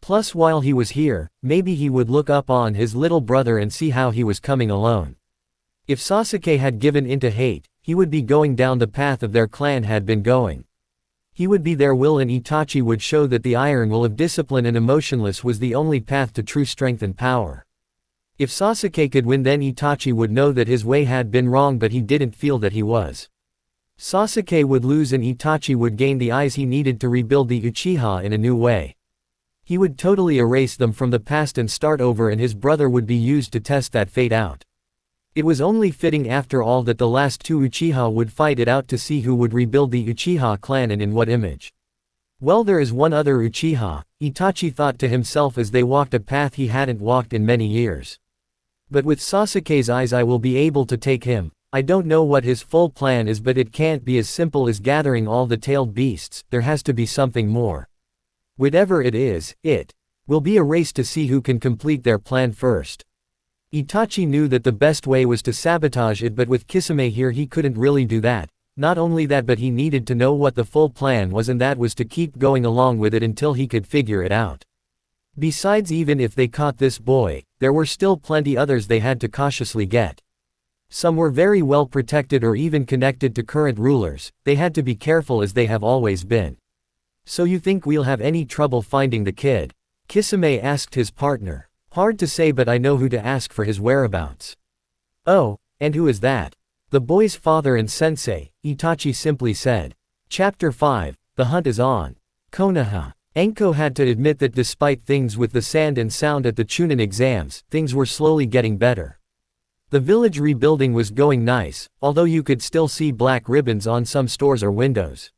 Plus, while he was here, maybe he would look up on his little brother and see how he was coming alone. If Sasuke had given into hate, he would be going down the path of their clan had been going. He would be their will, and Itachi would show that the iron will of discipline and emotionless was the only path to true strength and power. If Sasuke could win, then Itachi would know that his way had been wrong, but he didn't feel that he was. Sasuke would lose and Itachi would gain the eyes he needed to rebuild the Uchiha in a new way. He would totally erase them from the past and start over, and his brother would be used to test that fate out. It was only fitting after all that the last 2 Uchiha would fight it out to see who would rebuild the Uchiha clan and in what image. Well, there is one other Uchiha, Itachi thought to himself as they walked a path he hadn't walked in many years. But with Sasuke's eyes I will be able to take him. I don't know what his full plan is, but it can't be as simple as gathering all the tailed beasts, there has to be something more. Whatever it is, it will be a race to see who can complete their plan first. Itachi knew that the best way was to sabotage it, but with Kisame here he couldn't really do that. Not only that, but he needed to know what the full plan was, and that was to keep going along with it until he could figure it out. Besides, even if they caught this boy, there were still plenty others they had to cautiously get. Some were very well protected or even connected to current rulers. They had to be careful as they have always been. So you think we'll have any trouble finding the kid? Kisame asked his partner. Hard to say, but I know who to ask for his whereabouts. Oh, and who is that? The boy's father and sensei, Itachi simply said. Chapter 5, The Hunt is on. Konoha. Enko had to admit that despite things with the sand and sound at the Chunin exams, things were slowly getting better. The village rebuilding was going nice, although you could still see black ribbons on some stores or windows.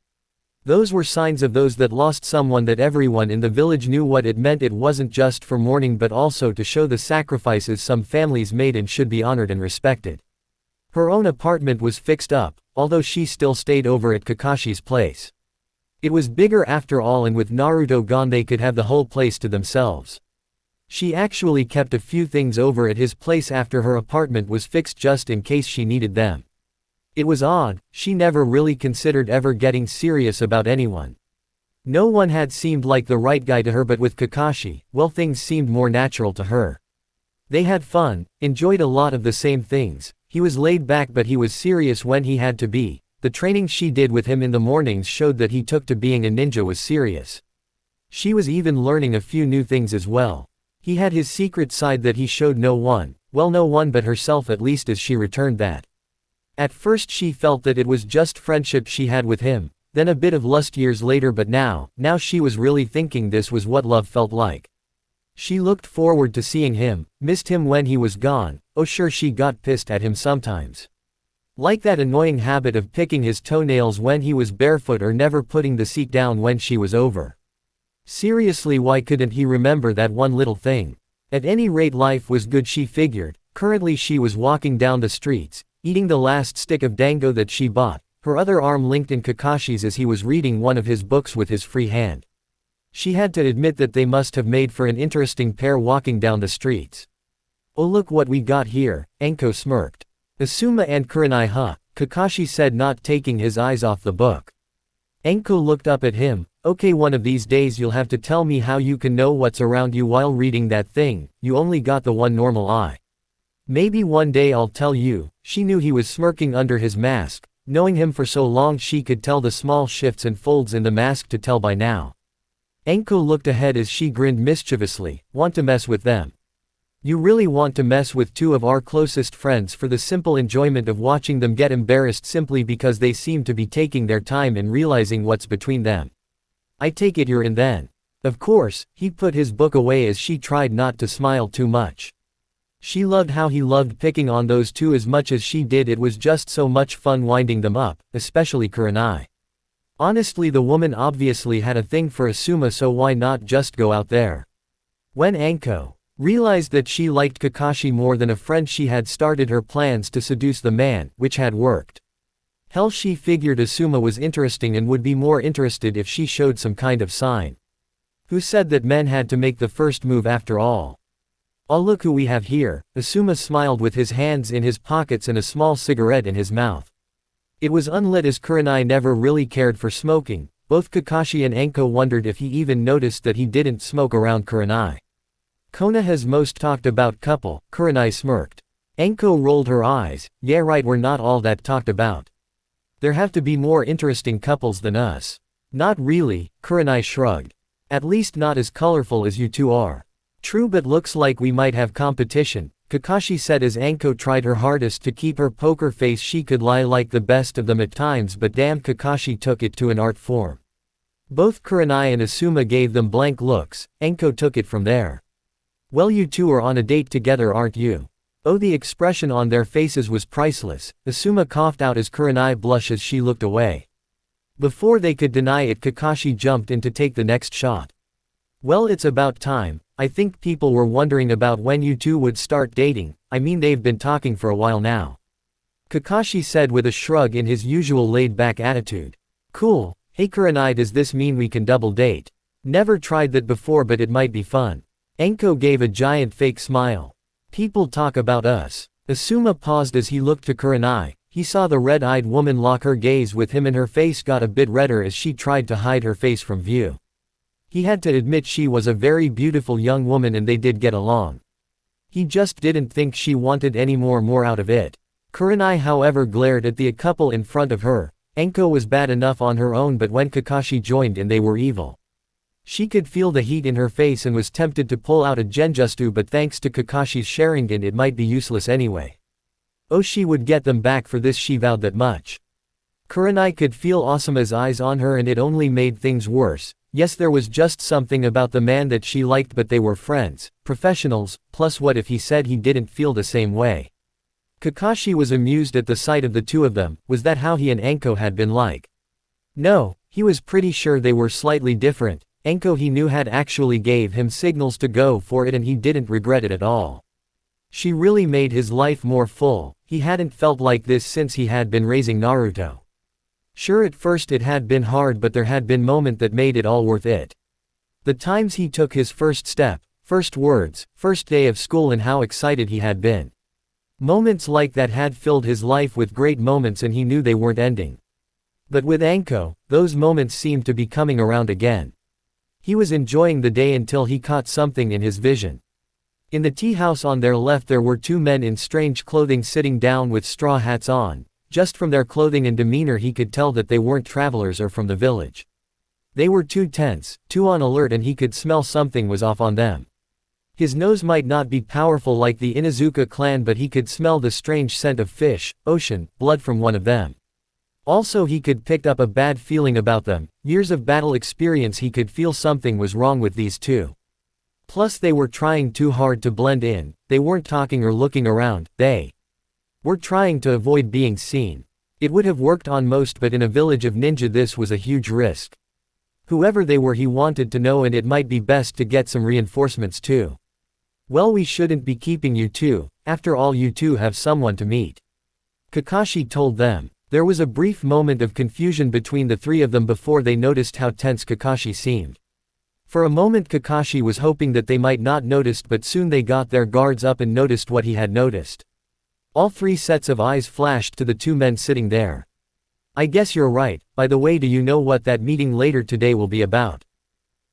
Those were signs of those that lost someone, that everyone in the village knew what it meant. It wasn't just for mourning but also to show the sacrifices some families made and should be honored and respected. Her own apartment was fixed up, although she still stayed over at Kakashi's place. It was bigger after all, and with Naruto gone they could have the whole place to themselves. She actually kept a few things over at his place after her apartment was fixed just in case she needed them. It was odd, she never really considered ever getting serious about anyone. No one had seemed like the right guy to her, but with Kakashi, well, things seemed more natural to her. They had fun, enjoyed a lot of the same things. He was laid back but he was serious when he had to be. The training she did with him in the mornings showed that he took to being a ninja was serious. She was even learning a few new things as well. He had his secret side that he showed no one, well, no one but herself, at least as she returned that. At first she felt that it was just friendship she had with him, then a bit of lust years later, but now she was really thinking this was what love felt like. She looked forward to seeing him, missed him when he was gone. Oh sure, she got pissed at him sometimes. Like that annoying habit of picking his toenails when he was barefoot or never putting the seat down when she was over. Seriously, why couldn't he remember that one little thing? At any rate, life was good, she figured. Currently she was walking down the streets, eating the last stick of dango that she bought, her other arm linked in Kakashi's as he was reading one of his books with his free hand. She had to admit that they must have made for an interesting pair walking down the streets. Oh, look what we got here, Enko smirked. Asuma and Kurenai, huh? Kakashi said, not taking his eyes off the book. Enko looked up at him. Okay, one of these days you'll have to tell me how you can know what's around you while reading that thing. You only got the one normal eye. Maybe one day I'll tell you. She knew he was smirking under his mask. Knowing him for so long, she could tell the small shifts and folds in the mask to tell by now. Enko looked ahead as she grinned mischievously. Want to mess with them? You really want to mess with two of our closest friends for the simple enjoyment of watching them get embarrassed simply because they seem to be taking their time in realizing what's between them. I take it you're in then. Of course. He put his book away as she tried not to smile too much. She loved how he loved picking on those two as much as she did. It was just so much fun winding them up, especially Kurenai. Honestly, the woman obviously had a thing for Asuma, so why not just go out there? When Enko realized that she liked Kakashi more than a friend, she had started her plans to seduce the man, which had worked. Hell, she figured Asuma was interesting and would be more interested if she showed some kind of sign. Who said that men had to make the first move after all? Oh, look who we have here. Asuma smiled with his hands in his pockets and a small cigarette in his mouth. It was unlit as Kurenai never really cared for smoking. Both Kakashi and Enko wondered if he even noticed that he didn't smoke around Kurenai. Konoha's most talked about couple, Kurenai smirked. Enko rolled her eyes. Yeah right, we're not all that talked about. There have to be more interesting couples than us. Not really, Kurenai shrugged. At least not as colorful as you two are. True, but looks like we might have competition, Kakashi said as Enko tried her hardest to keep her poker face. She could lie like the best of them at times, but damn, Kakashi took it to an art form. Both Kurenai and Asuma gave them blank looks. Enko took it from there. Well, you two are on a date together, aren't you? Oh, the expression on their faces was priceless. Asuma coughed out as Kurenai blushed as she looked away. Before they could deny it, Kakashi jumped in to take the next shot. Well, it's about time. I think people were wondering about when you two would start dating. I mean, they've been talking for a while now. Kakashi said with a shrug in his usual laid-back attitude. Cool. Hey Kurenai, does this mean we can double date? Never tried that before, but it might be fun. Enko gave a giant fake smile. People talk about us. Asuma paused as he looked to Kurenai. He saw the red-eyed woman lock her gaze with him and her face got a bit redder as she tried to hide her face from view. He had to admit she was a very beautiful young woman and they did get along. He just didn't think she wanted any more out of it. Kurenai, however, glared at the couple in front of her. Enko was bad enough on her own, but when Kakashi joined in, they were evil. She could feel the heat in her face and was tempted to pull out a genjutsu, but thanks to Kakashi's Sharingan it might be useless anyway. Oh, she would get them back for this, she vowed that much. Kurenai could feel Asuma's eyes on her and it only made things worse. Yes, there was just something about the man that she liked, but they were friends, professionals, plus what if he said he didn't feel the same way? Kakashi was amused at the sight of the two of them. Was that how he and Enko had been like? No, he was pretty sure they were slightly different. Enko, he knew, had actually gave him signals to go for it and he didn't regret it at all. She really made his life more full. he hadn't felt like this since he had been raising Naruto. Sure, at first it had been hard, but there had been moment that made it all worth it. The times he took his first step, first words, first day of school, and how excited he had been. Moments like that had filled his life with great moments, and he knew they weren't ending. But with Anko, those moments seemed to be coming around again. He was enjoying the day until he caught something in his vision. In the tea house on their left there were two men in strange clothing sitting down with straw hats on. Just from their clothing and demeanor he could tell that they weren't travelers or from the village. They were too tense, too on alert, and he could smell something was off on them. His nose might not be powerful like the Inuzuka clan, but he could smell the strange scent of fish, ocean, blood from one of them. Also he could pick up a bad feeling about them. Years of battle experience, he could feel something was wrong with these two. Plus they were trying too hard to blend in, they weren't talking or looking around, they were trying to avoid being seen. It would have worked on most, but in a village of ninja this was a huge risk. Whoever they were he wanted to know, and it might be best to get some reinforcements too. Well, we shouldn't be keeping you two, after all you two have someone to meet. Kakashi told them. There was a brief moment of confusion between the three of them before they noticed how tense Kakashi seemed. For a moment Kakashi was hoping that they might not notice, but soon they got their guards up and noticed what he had noticed. All three sets of eyes flashed to the two men sitting there. I guess you're right. By the way, do you know what that meeting later today will be about?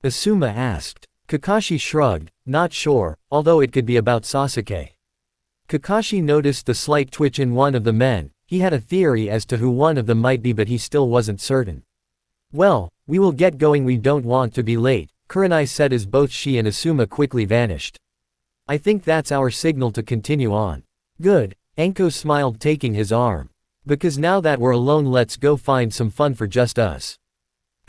Asuma asked. Kakashi shrugged, not sure, although it could be about Sasuke. Kakashi noticed the slight twitch in one of the men. He had a theory as to who one of them might be, but he still wasn't certain. Well, we will get going, we don't want to be late, Kurenai said as both she and Asuma quickly vanished. I think that's our signal to continue on. Good, Anko smiled, taking his arm. Because now that we're alone, let's go find some fun for just us.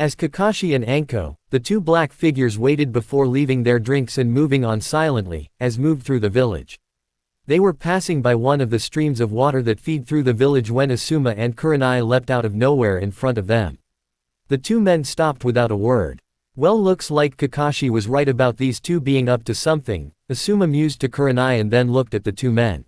As Kakashi and Anko, the two black figures, waited before leaving their drinks and moving on silently, as moved through the village. They were passing by one of the streams of water that feed through the village when Asuma and Kurenai leapt out of nowhere in front of them. The two men stopped without a word. Well, looks like Kakashi was right about these two being up to something, Asuma mused to Kurenai and then looked at the two men.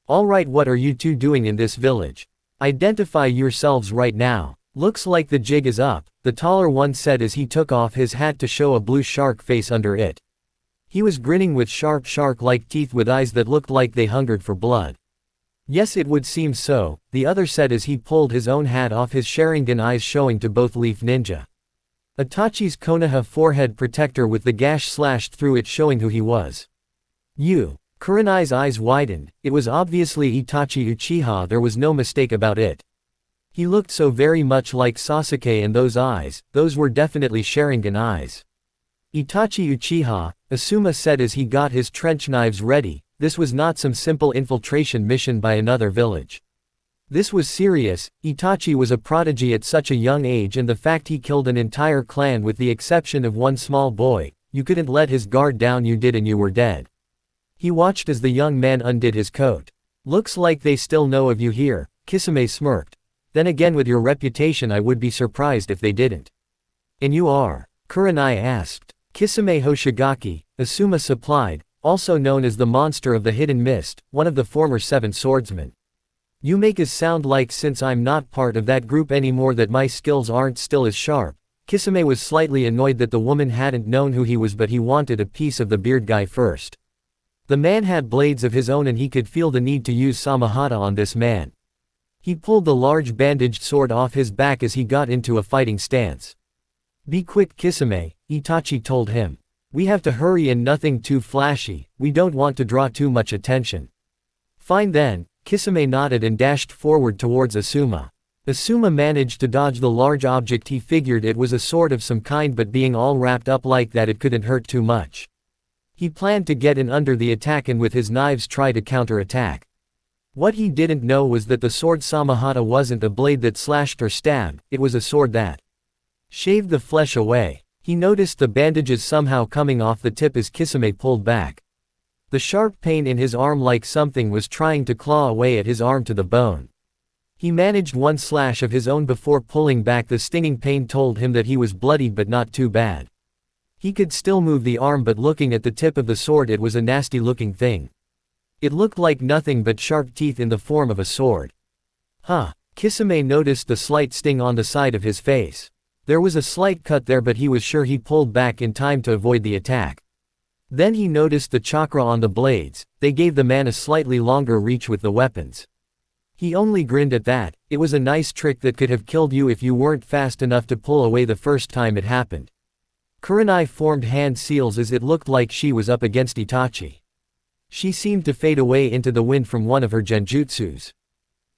Alright, what are you two doing in this village? Identify yourselves right now. Looks like the jig is up, the taller one said as he took off his hat to show a blue shark face under it. He was grinning with sharp shark-like teeth with eyes that looked like they hungered for blood. Yes, it would seem so, the other said as he pulled his own hat off his Sharingan, eyes showing to both Leaf Ninja. Itachi's Konoha forehead protector with the gash slashed through it showing who he was. You. Kurenai's eyes widened. It was obviously Itachi Uchiha, there was no mistake about it. He looked so very much like Sasuke, and those eyes, those were definitely Sharingan eyes. Itachi Uchiha, Asuma said as he got his trench knives ready. This was not some simple infiltration mission by another village. This was serious. Itachi was a prodigy at such a young age, and the fact he killed an entire clan with the exception of one small boy, you couldn't let his guard down, you did and you were dead. He watched as the young man undid his coat. Looks like they still know of you here, Kisame smirked. Then again, with your reputation I would be surprised if they didn't. And you are? Kurenai asked. Kisame Hoshigaki, Asuma supplied, also known as the Monster of the Hidden Mist, one of the former 7 swordsmen. You make us sound like, since I'm not part of that group anymore, that my skills aren't still as sharp. Kisame was slightly annoyed that the woman hadn't known who he was, but he wanted a piece of the beard guy first. The man had blades of his own and he could feel the need to use Samahata on this man. He pulled the large bandaged sword off his back as he got into a fighting stance. Be quick, Kisame, Itachi told him. We have to hurry and nothing too flashy, we don't want to draw too much attention. Fine then, Kisame nodded and dashed forward towards Asuma. Asuma managed to dodge the large object. He figured it was a sword of some kind, but being all wrapped up like that it couldn't hurt too much. He planned to get in under the attack and with his knives try to counter-attack. What he didn't know was that the sword Samahata wasn't a blade that slashed or stabbed, it was a sword that shaved the flesh away. He noticed the bandages somehow coming off the tip as Kisame pulled back. The sharp pain in his arm, like something was trying to claw away at his arm to the bone. He managed one slash of his own before pulling back. The stinging pain told him that he was bloodied, but not too bad. He could still move the arm, but looking at the tip of the sword, it was a nasty looking thing. It looked like nothing but sharp teeth in the form of a sword. Huh. Kisame noticed the slight sting on the side of his face. There was a slight cut there, but he was sure he pulled back in time to avoid the attack. Then he noticed the chakra on the blades. They gave the man a slightly longer reach with the weapons. He only grinned at that. It was a nice trick that could have killed you if you weren't fast enough to pull away the first time it happened. Kurenai formed hand seals as it looked like she was up against Itachi. She seemed to fade away into the wind from one of her genjutsus.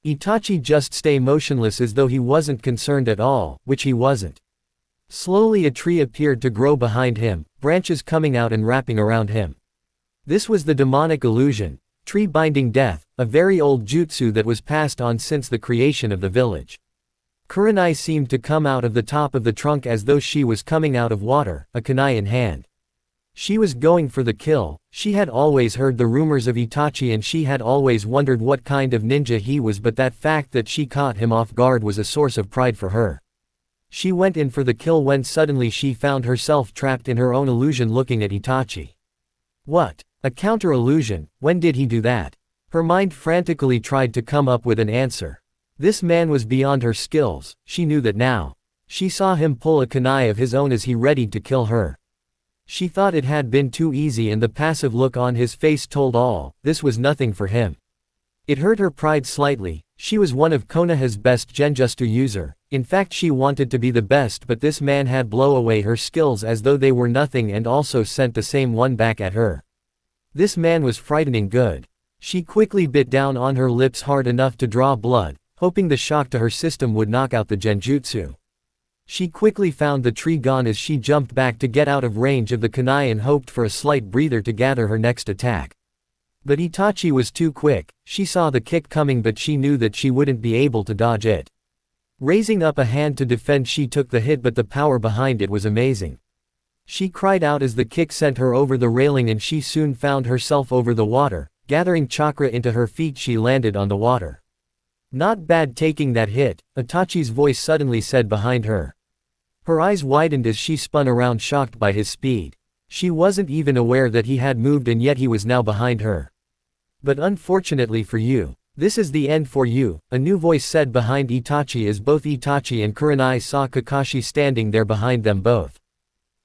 Itachi just stay motionless as though he wasn't concerned at all, which he wasn't. Slowly a tree appeared to grow behind him, branches coming out and wrapping around him. This was the demonic illusion, tree binding death, a very old jutsu that was passed on since the creation of the village. Kurenai seemed to come out of the top of the trunk as though she was coming out of water, a kunai in hand. She was going for the kill. She had always heard the rumors of Itachi and she had always wondered what kind of ninja he was, but that fact that she caught him off guard was a source of pride for her. She went in for the kill when suddenly she found herself trapped in her own illusion looking at Itachi. What? A counter-illusion? When did he do that? Her mind frantically tried to come up with an answer. This man was beyond her skills, she knew that now. She saw him pull a kunai of his own as he readied to kill her. She thought it had been too easy and the passive look on his face told all, this was nothing for him. It hurt her pride slightly. She was one of Konoha's best genjutsu user. In fact she wanted to be the best, but this man had blown away her skills as though they were nothing and also sent the same one back at her. This man was frightening good. She quickly bit down on her lips hard enough to draw blood, hoping the shock to her system would knock out the genjutsu. She quickly found the tree gone as she jumped back to get out of range of the kunai and hoped for a slight breather to gather her next attack. But Itachi was too quick. She saw the kick coming but she knew that she wouldn't be able to dodge it. Raising up a hand to defend, she took the hit, but the power behind it was amazing. She cried out as the kick sent her over the railing and she soon found herself over the water. Gathering chakra into her feet, she landed on the water. Not bad taking that hit, Itachi's voice suddenly said behind her. Her eyes widened as she spun around, shocked by his speed. She wasn't even aware that he had moved and yet he was now behind her. But unfortunately for you, this is the end for you, a new voice said behind Itachi as both Itachi and Kurenai saw Kakashi standing there behind them both.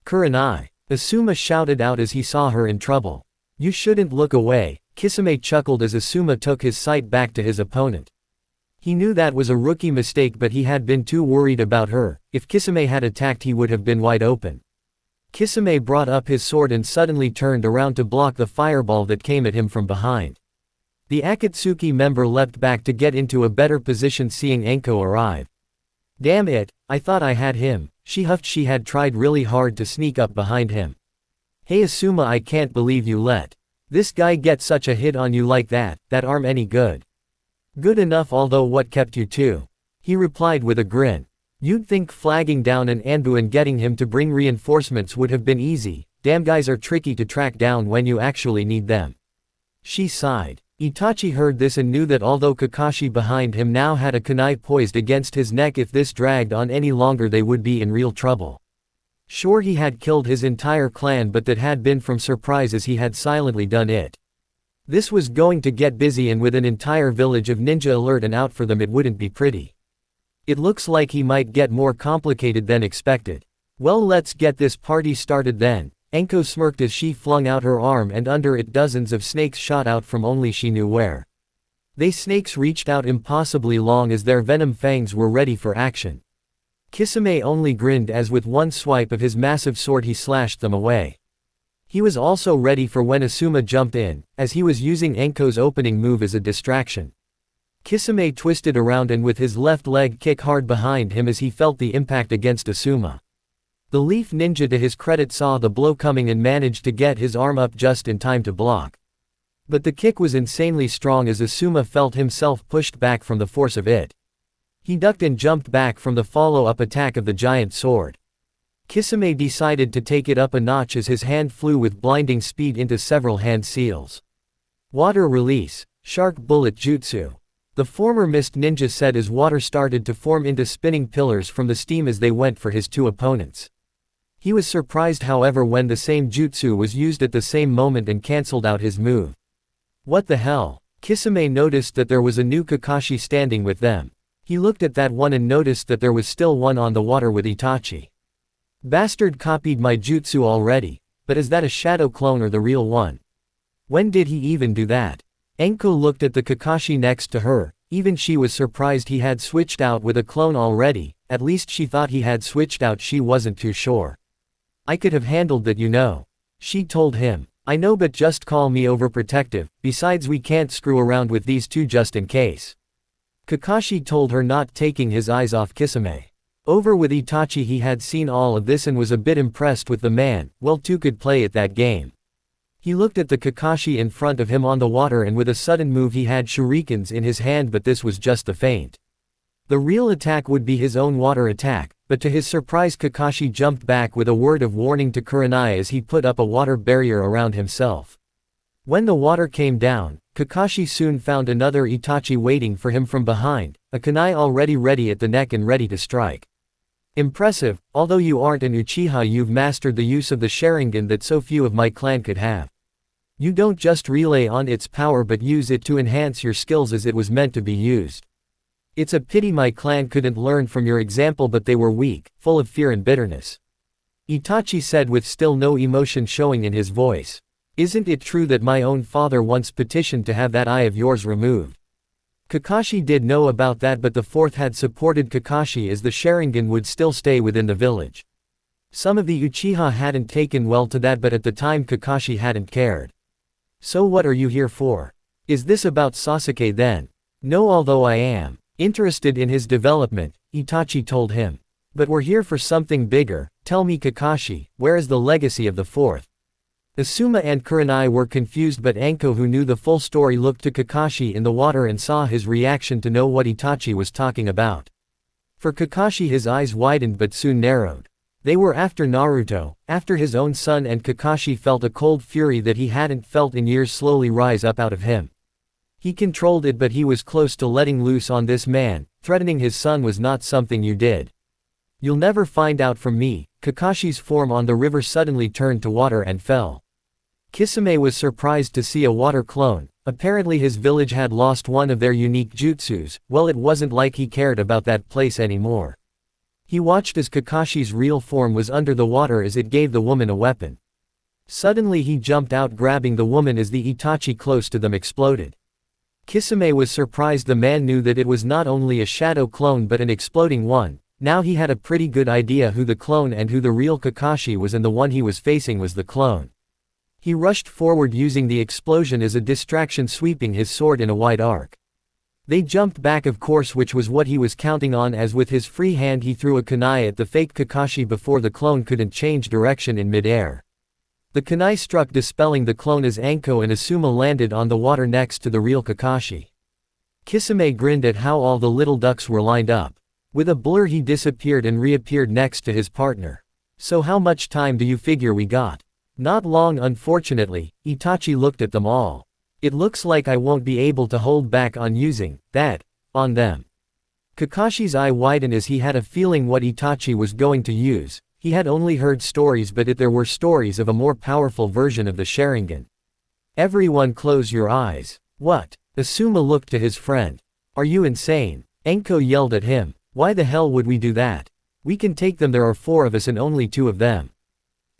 Kurenai! Asuma shouted out as he saw her in trouble. You shouldn't look away. Kisame chuckled as Asuma took his sight back to his opponent. He knew that was a rookie mistake, but he had been too worried about her. If Kisame had attacked, he would have been wide open. Kisame brought up his sword and suddenly turned around to block the fireball that came at him from behind. The Akatsuki member leapt back to get into a better position seeing Enko arrive. Damn it, I thought I had him, she huffed. She had tried really hard to sneak up behind him. Hey Asuma, I can't believe you let this guy get such a hit on you like that. That arm any good? Good enough, although what kept you too? He replied with a grin. You'd think flagging down an Anbu and getting him to bring reinforcements would have been easy. Damn guys are tricky to track down when you actually need them. She sighed. Itachi heard this and knew that although Kakashi behind him now had a kunai poised against his neck, if this dragged on any longer they would be in real trouble. Sure, he had killed his entire clan, but that had been from surprise as he had silently done it. This was going to get busy, and with an entire village of ninja alert and out for them, it wouldn't be pretty. It looks like he might get more complicated than expected. Well, let's get this party started then. Enko smirked as she flung out her arm and under it dozens of snakes shot out from only she knew where. They snakes reached out impossibly long as their venom fangs were ready for action. Kisame only grinned as with one swipe of his massive sword he slashed them away. He was also ready for when Asuma jumped in, as he was using Enko's opening move as a distraction. Kisame twisted around and with his left leg kick hard behind him as he felt the impact against Asuma. The Leaf Ninja to his credit saw the blow coming and managed to get his arm up just in time to block. But the kick was insanely strong as Asuma felt himself pushed back from the force of it. He ducked and jumped back from the follow-up attack of the giant sword. Kisame decided to take it up a notch as his hand flew with blinding speed into several hand seals. Water release, shark bullet jutsu. The former mist ninja said as water started to form into spinning pillars from the steam as they went for his two opponents. He was surprised however when the same jutsu was used at the same moment and cancelled out his move. What the hell? Kisame noticed that there was a new Kakashi standing with them. He looked at that one and noticed that there was still one on the water with Itachi. Bastard copied my jutsu already, but is that a shadow clone or the real one? When did he even do that? Enko looked at the Kakashi next to her, even she was surprised he had switched out with a clone already, at least she thought he had switched out, she wasn't too sure. I could have handled that, you know. She told him. I know, but just call me overprotective, besides we can't screw around with these two just in case. Kakashi told her, not taking his eyes off Kisame. Over with Itachi, he had seen all of this and was a bit impressed with the man, well, two could play at that game. He looked at the Kakashi in front of him on the water and with a sudden move he had shurikens in his hand, but this was just the feint. The real attack would be his own water attack, but to his surprise Kakashi jumped back with a word of warning to Kurenai as he put up a water barrier around himself. When the water came down, Kakashi soon found another Itachi waiting for him from behind, a kunai already ready at the neck and ready to strike. Impressive, although you aren't an Uchiha, you've mastered the use of the Sharingan that so few of my clan could have. You don't just relay on its power but use it to enhance your skills as it was meant to be used. It's a pity my clan couldn't learn from your example, but they were weak, full of fear and bitterness. Itachi said with still no emotion showing in his voice. Isn't it true that my own father once petitioned to have that eye of yours removed? Kakashi did know about that, but the fourth had supported Kakashi as the Sharingan would still stay within the village. Some of the Uchiha hadn't taken well to that, but at the time Kakashi hadn't cared. So what are you here for? Is this about Sasuke then? No, although I am interested in his development, Itachi told him. But we're here for something bigger. Tell me, Kakashi, where is the legacy of the fourth? Asuma and Kurenai were confused, but Anko, who knew the full story, looked to Kakashi in the water and saw his reaction to know what Itachi was talking about. For Kakashi, his eyes widened but soon narrowed. They were after Naruto, after his own son, and Kakashi felt a cold fury that he hadn't felt in years slowly rise up out of him. He controlled it, but he was close to letting loose on this man. Threatening his son was not something you did. You'll never find out from me. Kakashi's form on the river suddenly turned to water and fell. Kisame was surprised to see a water clone. Apparently his village had lost one of their unique jutsus. Well, it wasn't like he cared about that place anymore. He watched as Kakashi's real form was under the water as it gave the woman a weapon. Suddenly he jumped out, grabbing the woman as the Itachi close to them exploded. Kisame was surprised. The man knew that it was not only a shadow clone but an exploding one. Now he had a pretty good idea who the clone and who the real Kakashi was, and the one he was facing was the clone. He rushed forward using the explosion as a distraction, sweeping his sword in a wide arc. They jumped back, of course, which was what he was counting on, as with his free hand he threw a kunai at the fake Kakashi before the clone couldn't change direction in midair. The kunai struck, dispelling the clone as Anko and Asuma landed on the water next to the real Kakashi. Kisame grinned at how all the little ducks were lined up. With a blur he disappeared and reappeared next to his partner. So how much time do you figure we got? Not long, unfortunately. Itachi looked at them all. It looks like I won't be able to hold back on using that on them. Kakashi's eye widened as he had a feeling what Itachi was going to use. He had only heard stories, but there were stories of a more powerful version of the Sharingan. Everyone close your eyes. What? Asuma looked to his friend. Are you insane? Anko yelled at him. Why the hell would we do that? We can take them, there are 4 of us and only 2 of them.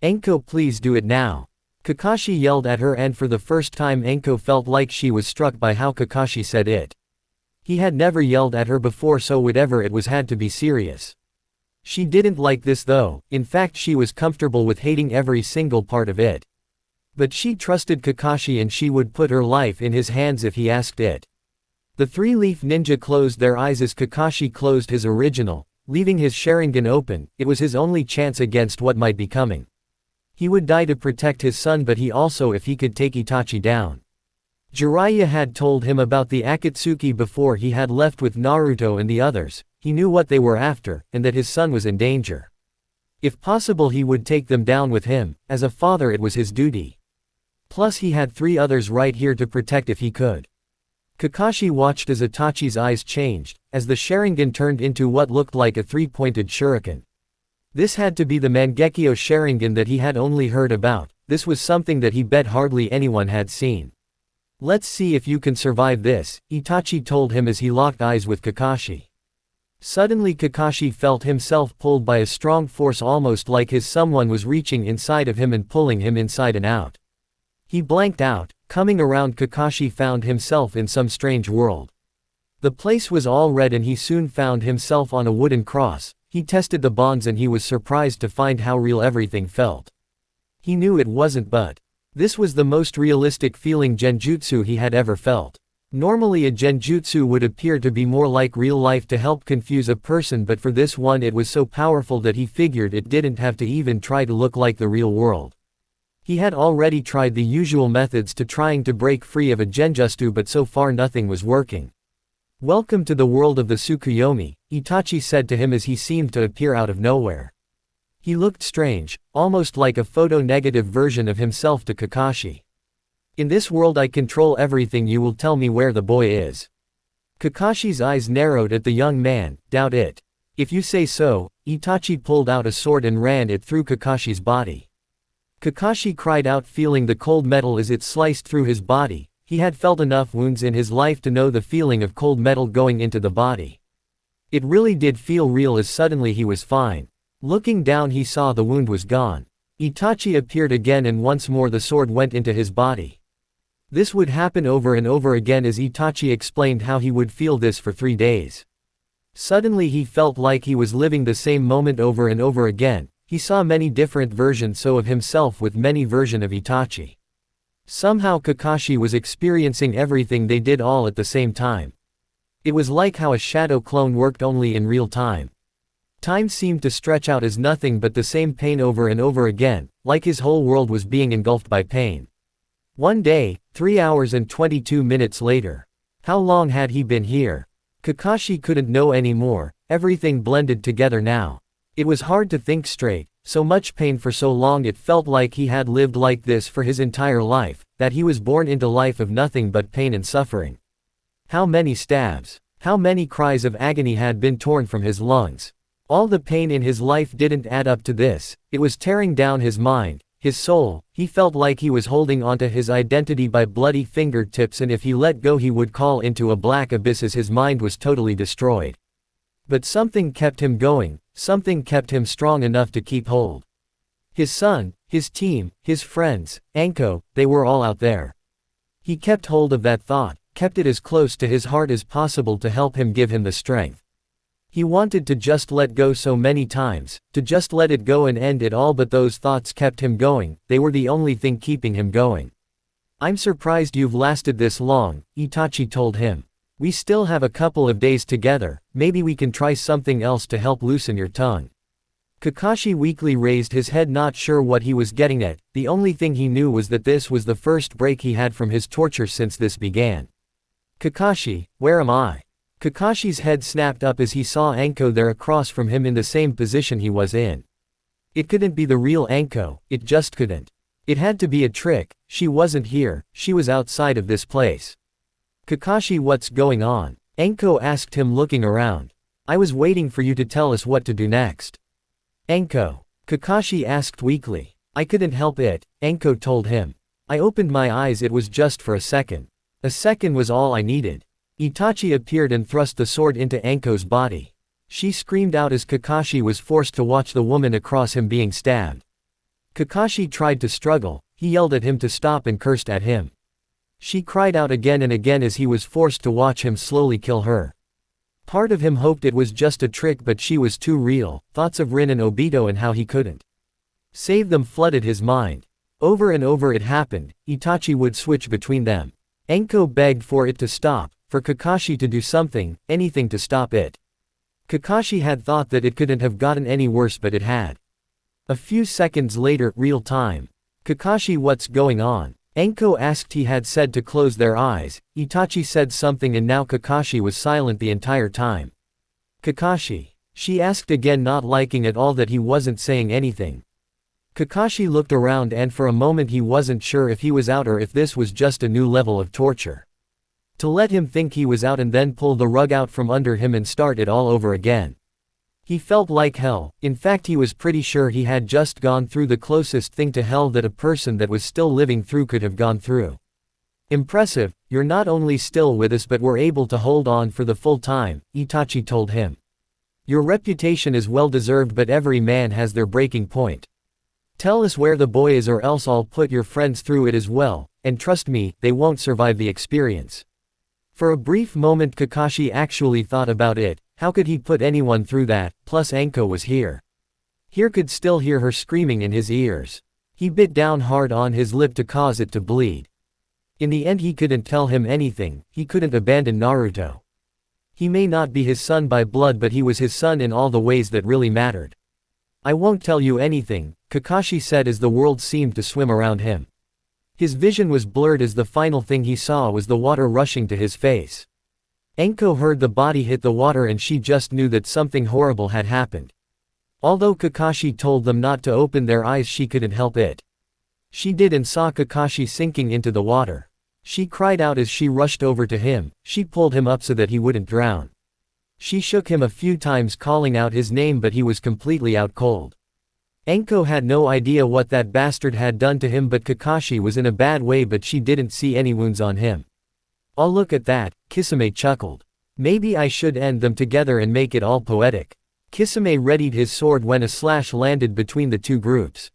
Anko, please do it now. Kakashi yelled at her, and for the first time Anko felt like she was struck by how Kakashi said it. He had never yelled at her before, so whatever it was had to be serious. She didn't like this though. In fact, she was comfortable with hating every single part of it. But she trusted Kakashi and she would put her life in his hands if he asked it. The 3-leaf ninja closed their eyes as Kakashi closed his original, leaving his Sharingan open. It was his only chance against what might be coming. He would die to protect his son, but he also, if he could take Itachi down. Jiraiya had told him about the Akatsuki before he had left with Naruto and the others. He knew what they were after, and that his son was in danger. If possible he would take them down with him. As a father it was his duty. Plus he had 3 others right here to protect if he could. Kakashi watched as Itachi's eyes changed, as the Sharingan turned into what looked like a 3-pointed shuriken. This had to be the Mangekyo Sharingan that he had only heard about. This was something that he bet hardly anyone had seen. Let's see if you can survive this, Itachi told him as he locked eyes with Kakashi. Suddenly Kakashi felt himself pulled by a strong force, almost like someone was reaching inside of him and pulling him inside and out. He blanked out. Coming around, Kakashi found himself in some strange world. The place was all red and he soon found himself on a wooden cross. He tested the bonds and he was surprised to find how real everything felt. He knew it wasn't, but this was the most realistic feeling genjutsu he had ever felt. Normally a genjutsu would appear to be more like real life to help confuse a person, but for this one it was so powerful that he figured it didn't have to even try to look like the real world. He had already tried the usual methods to trying to break free of a genjutsu, but so far nothing was working. Welcome to the world of the Tsukuyomi, Itachi said to him as he seemed to appear out of nowhere. He looked strange, almost like a photo-negative version of himself to Kakashi. In this world I control everything, you will tell me where the boy is. Kakashi's eyes narrowed at the young man. Doubt it. If you say so. Itachi pulled out a sword and ran it through Kakashi's body. Kakashi cried out, feeling the cold metal as it sliced through his body. He had felt enough wounds in his life to know the feeling of cold metal going into the body. It really did feel real, as suddenly he was fine. Looking down he saw the wound was gone. Itachi appeared again and once more the sword went into his body. This would happen over and over again as Itachi explained how he would feel this for 3 days. Suddenly he felt like he was living the same moment over and over again. He saw many different versions of himself with many versions of Itachi. Somehow Kakashi was experiencing everything they did all at the same time. It was like how a shadow clone worked only in real time. Time seemed to stretch out as nothing but the same pain over and over again, like his whole world was being engulfed by pain. One day, 3 hours and 22 minutes later. How long had he been here? Kakashi couldn't know anymore. Everything blended together now. It was hard to think straight. So much pain for so long, it felt like he had lived like this for his entire life, that he was born into life of nothing but pain and suffering. How many stabs, how many cries of agony had been torn from his lungs. All the pain in his life didn't add up to this. It was tearing down his mind, his soul. He felt like he was holding onto his identity by bloody fingertips, and if he let go he would fall into a black abyss as his mind was totally destroyed. But something kept him going, something kept him strong enough to keep hold. His son, his team, his friends, Anko, they were all out there. He kept hold of that thought, kept it as close to his heart as possible to help him, give him the strength. He wanted to just let go so many times, to just let it go and end it all, but those thoughts kept him going. They were the only thing keeping him going. I'm surprised you've lasted this long, Itachi told him. We still have a couple of days together, maybe we can try something else to help loosen your tongue. Kakashi weakly raised his head, not sure what he was getting at. The only thing he knew was that this was the first break he had from his torture since this began. Kakashi, where am I? Kakashi's head snapped up as he saw Anko there across from him in the same position he was in. It couldn't be the real Anko, it just couldn't. It had to be a trick. She wasn't here, she was outside of this place. Kakashi, what's going on? Anko asked him, looking around. I was waiting for you to tell us what to do next. Anko, Kakashi asked weakly. I couldn't help it, Anko told him. I opened my eyes, it was just for a second. A second was all I needed. Itachi appeared and thrust the sword into Anko's body. She screamed out as Kakashi was forced to watch the woman across him being stabbed. Kakashi tried to struggle, he yelled at him to stop and cursed at him. She cried out again and again as he was forced to watch him slowly kill her. Part of him hoped it was just a trick, but she was too real. Thoughts of Rin and Obito and how he couldn't save them flooded his mind. Over and over it happened. Itachi would switch between them. Anko begged for it to stop, for Kakashi to do something, anything to stop it. Kakashi had thought that it couldn't have gotten any worse, but it had. A few seconds later, real time. Kakashi, what's going on? Anko asked. He had said to close their eyes. Itachi said something and now Kakashi was silent the entire time. Kakashi? She asked again, not liking at all that he wasn't saying anything. Kakashi looked around and for a moment he wasn't sure if he was out or if this was just a new level of torture. To let him think he was out and then pull the rug out from under him and start it all over again. He felt like hell. In fact, he was pretty sure he had just gone through the closest thing to hell that a person that was still living through could have gone through. Impressive, you're not only still with us but were able to hold on for the full time, Itachi told him. Your reputation is well deserved, but every man has their breaking point. Tell us where the boy is or else I'll put your friends through it as well, and trust me, they won't survive the experience. For a brief moment Kakashi actually thought about it. How could he put anyone through that? Plus Anko was here. He could still hear her screaming in his ears. He bit down hard on his lip to cause it to bleed. In the end he couldn't tell him anything, he couldn't abandon Naruto. He may not be his son by blood but he was his son in all the ways that really mattered. I won't tell you anything, Kakashi said as the world seemed to swim around him. His vision was blurred as the final thing he saw was the water rushing to his face. Anko heard the body hit the water and she just knew that something horrible had happened. Although Kakashi told them not to open their eyes, she couldn't help it. She did and saw Kakashi sinking into the water. She cried out as she rushed over to him. She pulled him up so that he wouldn't drown. She shook him a few times calling out his name but he was completely out cold. Anko had no idea what that bastard had done to him, but Kakashi was in a bad way, but she didn't see any wounds on him. Oh, look at that, Kisame chuckled. Maybe I should end them together and make it all poetic. Kisame readied his sword when a slash landed between the two groups.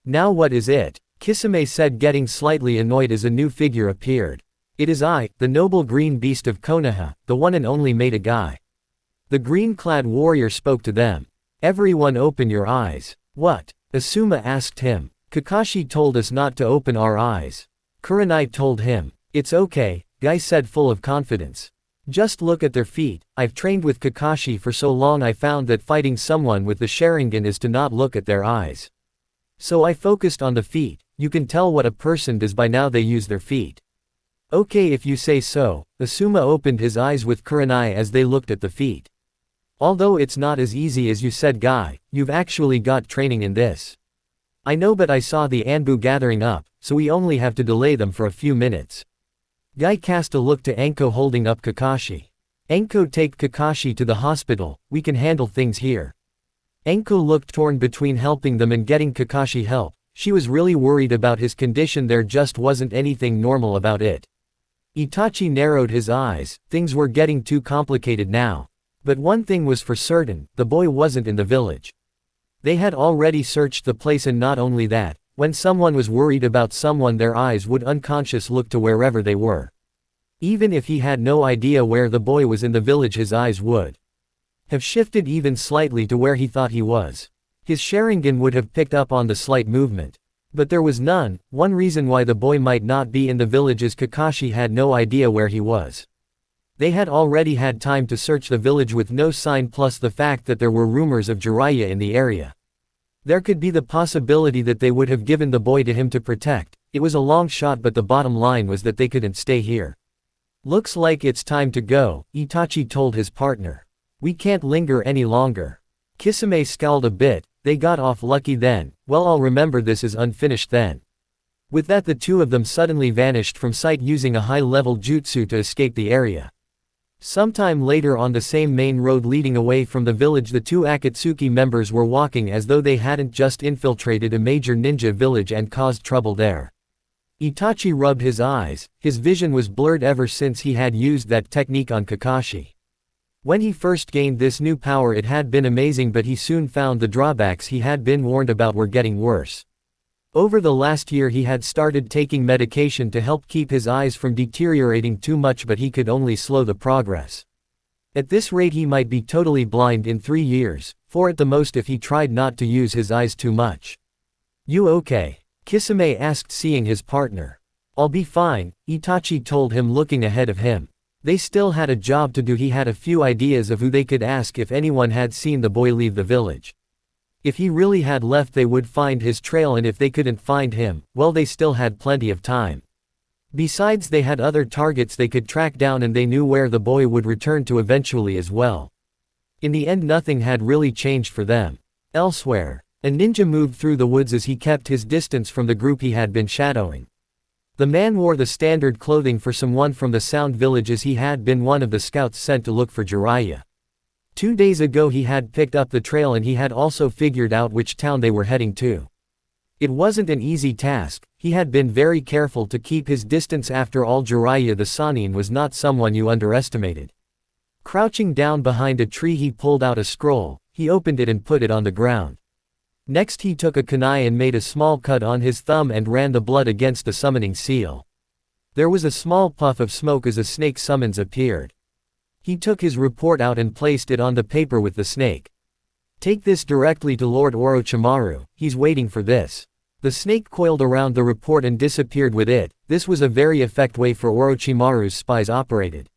Now what is it? Kisame said, getting slightly annoyed as a new figure appeared. It is I, the noble green beast of Konoha, the one and only Maida guy. The green-clad warrior spoke to them. Everyone open your eyes. What? Asuma asked him. Kakashi told us not to open our eyes. Kurenai told him. It's okay, Guy said full of confidence. Just look at their feet. I've trained with Kakashi for so long I found that fighting someone with the Sharingan is to not look at their eyes. So I focused on the feet. You can tell what a person does by how they use their feet. Okay, if you say so. Asuma opened his eyes with Kurenai as they looked at the feet. Although it's not as easy as you said, Guy, you've actually got training in this. I know, but I saw the Anbu gathering up, so we only have to delay them for a few minutes. Guy cast a look to Anko holding up Kakashi. Anko, take Kakashi to the hospital, we can handle things here. Anko looked torn between helping them and getting Kakashi help. She was really worried about his condition, there just wasn't anything normal about it. Itachi narrowed his eyes, things were getting too complicated now. But one thing was for certain, the boy wasn't in the village. They had already searched the place, and not only that, when someone was worried about someone their eyes would unconscious look to wherever they were. Even if he had no idea where the boy was in the village, his eyes would have shifted even slightly to where he thought he was. His Sharingan would have picked up on the slight movement. But there was none. One reason why the boy might not be in the village is Kakashi had no idea where he was. They had already had time to search the village with no sign, plus the fact that there were rumors of Jiraiya in the area. There could be the possibility that they would have given the boy to him to protect. It was a long shot, but the bottom line was that they couldn't stay here. Looks like it's time to go, Itachi told his partner. We can't linger any longer. Kisame scowled a bit. They got off lucky then. Well, I'll remember this is unfinished then. With that, the two of them suddenly vanished from sight using a high-level jutsu to escape the area. Sometime later, on the same main road leading away from the village, the two Akatsuki members were walking as though they hadn't just infiltrated a major ninja village and caused trouble there. Itachi rubbed his eyes. His vision was blurred ever since he had used that technique on Kakashi. When he first gained this new power it had been amazing, but he soon found the drawbacks he had been warned about were getting worse. Over the last year he had started taking medication to help keep his eyes from deteriorating too much, but he could only slow the progress. At this rate he might be totally blind in 3 years, 4 at the most if he tried not to use his eyes too much. You okay? Kisame asked, seeing his partner. I'll be fine, Itachi told him, looking ahead of him. They still had a job to do. He had a few ideas of who they could ask if anyone had seen the boy leave the village. If he really had left they would find his trail, and if they couldn't find him, well, they still had plenty of time. Besides, they had other targets they could track down, and they knew where the boy would return to eventually as well. In the end nothing had really changed for them. Elsewhere, a ninja moved through the woods as he kept his distance from the group he had been shadowing. The man wore the standard clothing for someone from the Sound Village, as he had been one of the scouts sent to look for Jiraiya. 2 days ago he had picked up the trail, and he had also figured out which town they were heading to. It wasn't an easy task. He had been very careful to keep his distance. After all, Jiraiya the Sannin was not someone you underestimated. Crouching down behind a tree, he pulled out a scroll, he opened it and put it on the ground. Next he took a kunai and made a small cut on his thumb and ran the blood against the summoning seal. There was a small puff of smoke as a snake summons appeared. He took his report out and placed it on the paper with the snake. Take this directly to Lord Orochimaru, he's waiting for this. The snake coiled around the report and disappeared with it. This was a very effective way for Orochimaru's spies operated.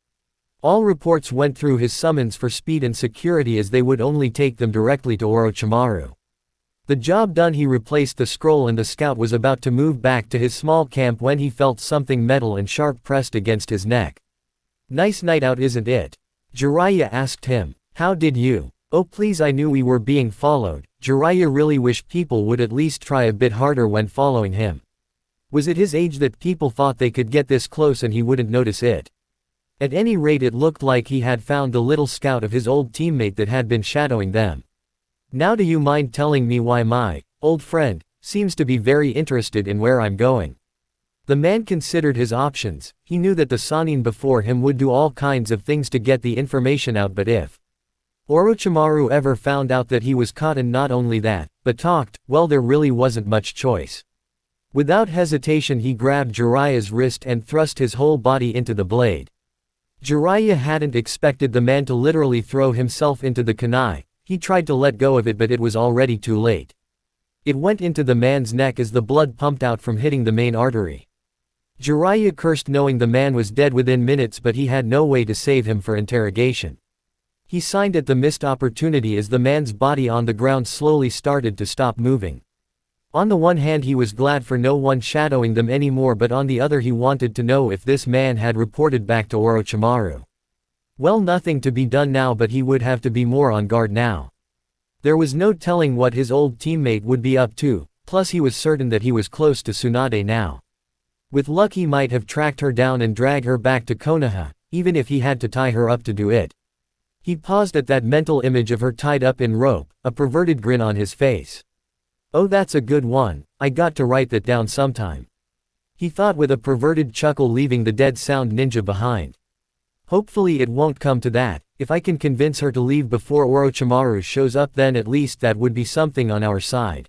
All reports went through his summons for speed and security, as they would only take them directly to Orochimaru. The job done, he replaced the scroll and the scout was about to move back to his small camp when he felt something metal and sharp pressed against his neck. Nice night out, isn't it? Jiraiya asked him. How did you? Oh please, I knew we were being followed. Jiraiya really wished people would at least try a bit harder when following him. Was it his age that people thought they could get this close and he wouldn't notice it? At any rate, it looked like he had found the little scout of his old teammate that had been shadowing them. Now do you mind telling me why my old friend seems to be very interested in where I'm going? The man considered his options. He knew that the Sannin before him would do all kinds of things to get the information out, but if Orochimaru ever found out that he was caught and not only that, but talked, well, there really wasn't much choice. Without hesitation he grabbed Jiraiya's wrist and thrust his whole body into the blade. Jiraiya hadn't expected the man to literally throw himself into the kunai. He tried to let go of it, but it was already too late. It went into the man's neck as the blood pumped out from hitting the main artery. Jiraiya cursed, knowing the man was dead within minutes, but he had no way to save him for interrogation. He signed at the missed opportunity as the man's body on the ground slowly started to stop moving. On the one hand he was glad for no one shadowing them anymore, but on the other he wanted to know if this man had reported back to Orochimaru. Well, nothing to be done now, but he would have to be more on guard now. There was no telling what his old teammate would be up to, plus he was certain that he was close to Tsunade now. With luck he might have tracked her down and dragged her back to Konoha, even if he had to tie her up to do it. He paused at that mental image of her tied up in rope, a perverted grin on his face. Oh, that's a good one, I got to write that down sometime. He thought with a perverted chuckle, leaving the dead sound ninja behind. Hopefully it won't come to that. If I can convince her to leave before Orochimaru shows up, then at least that would be something on our side.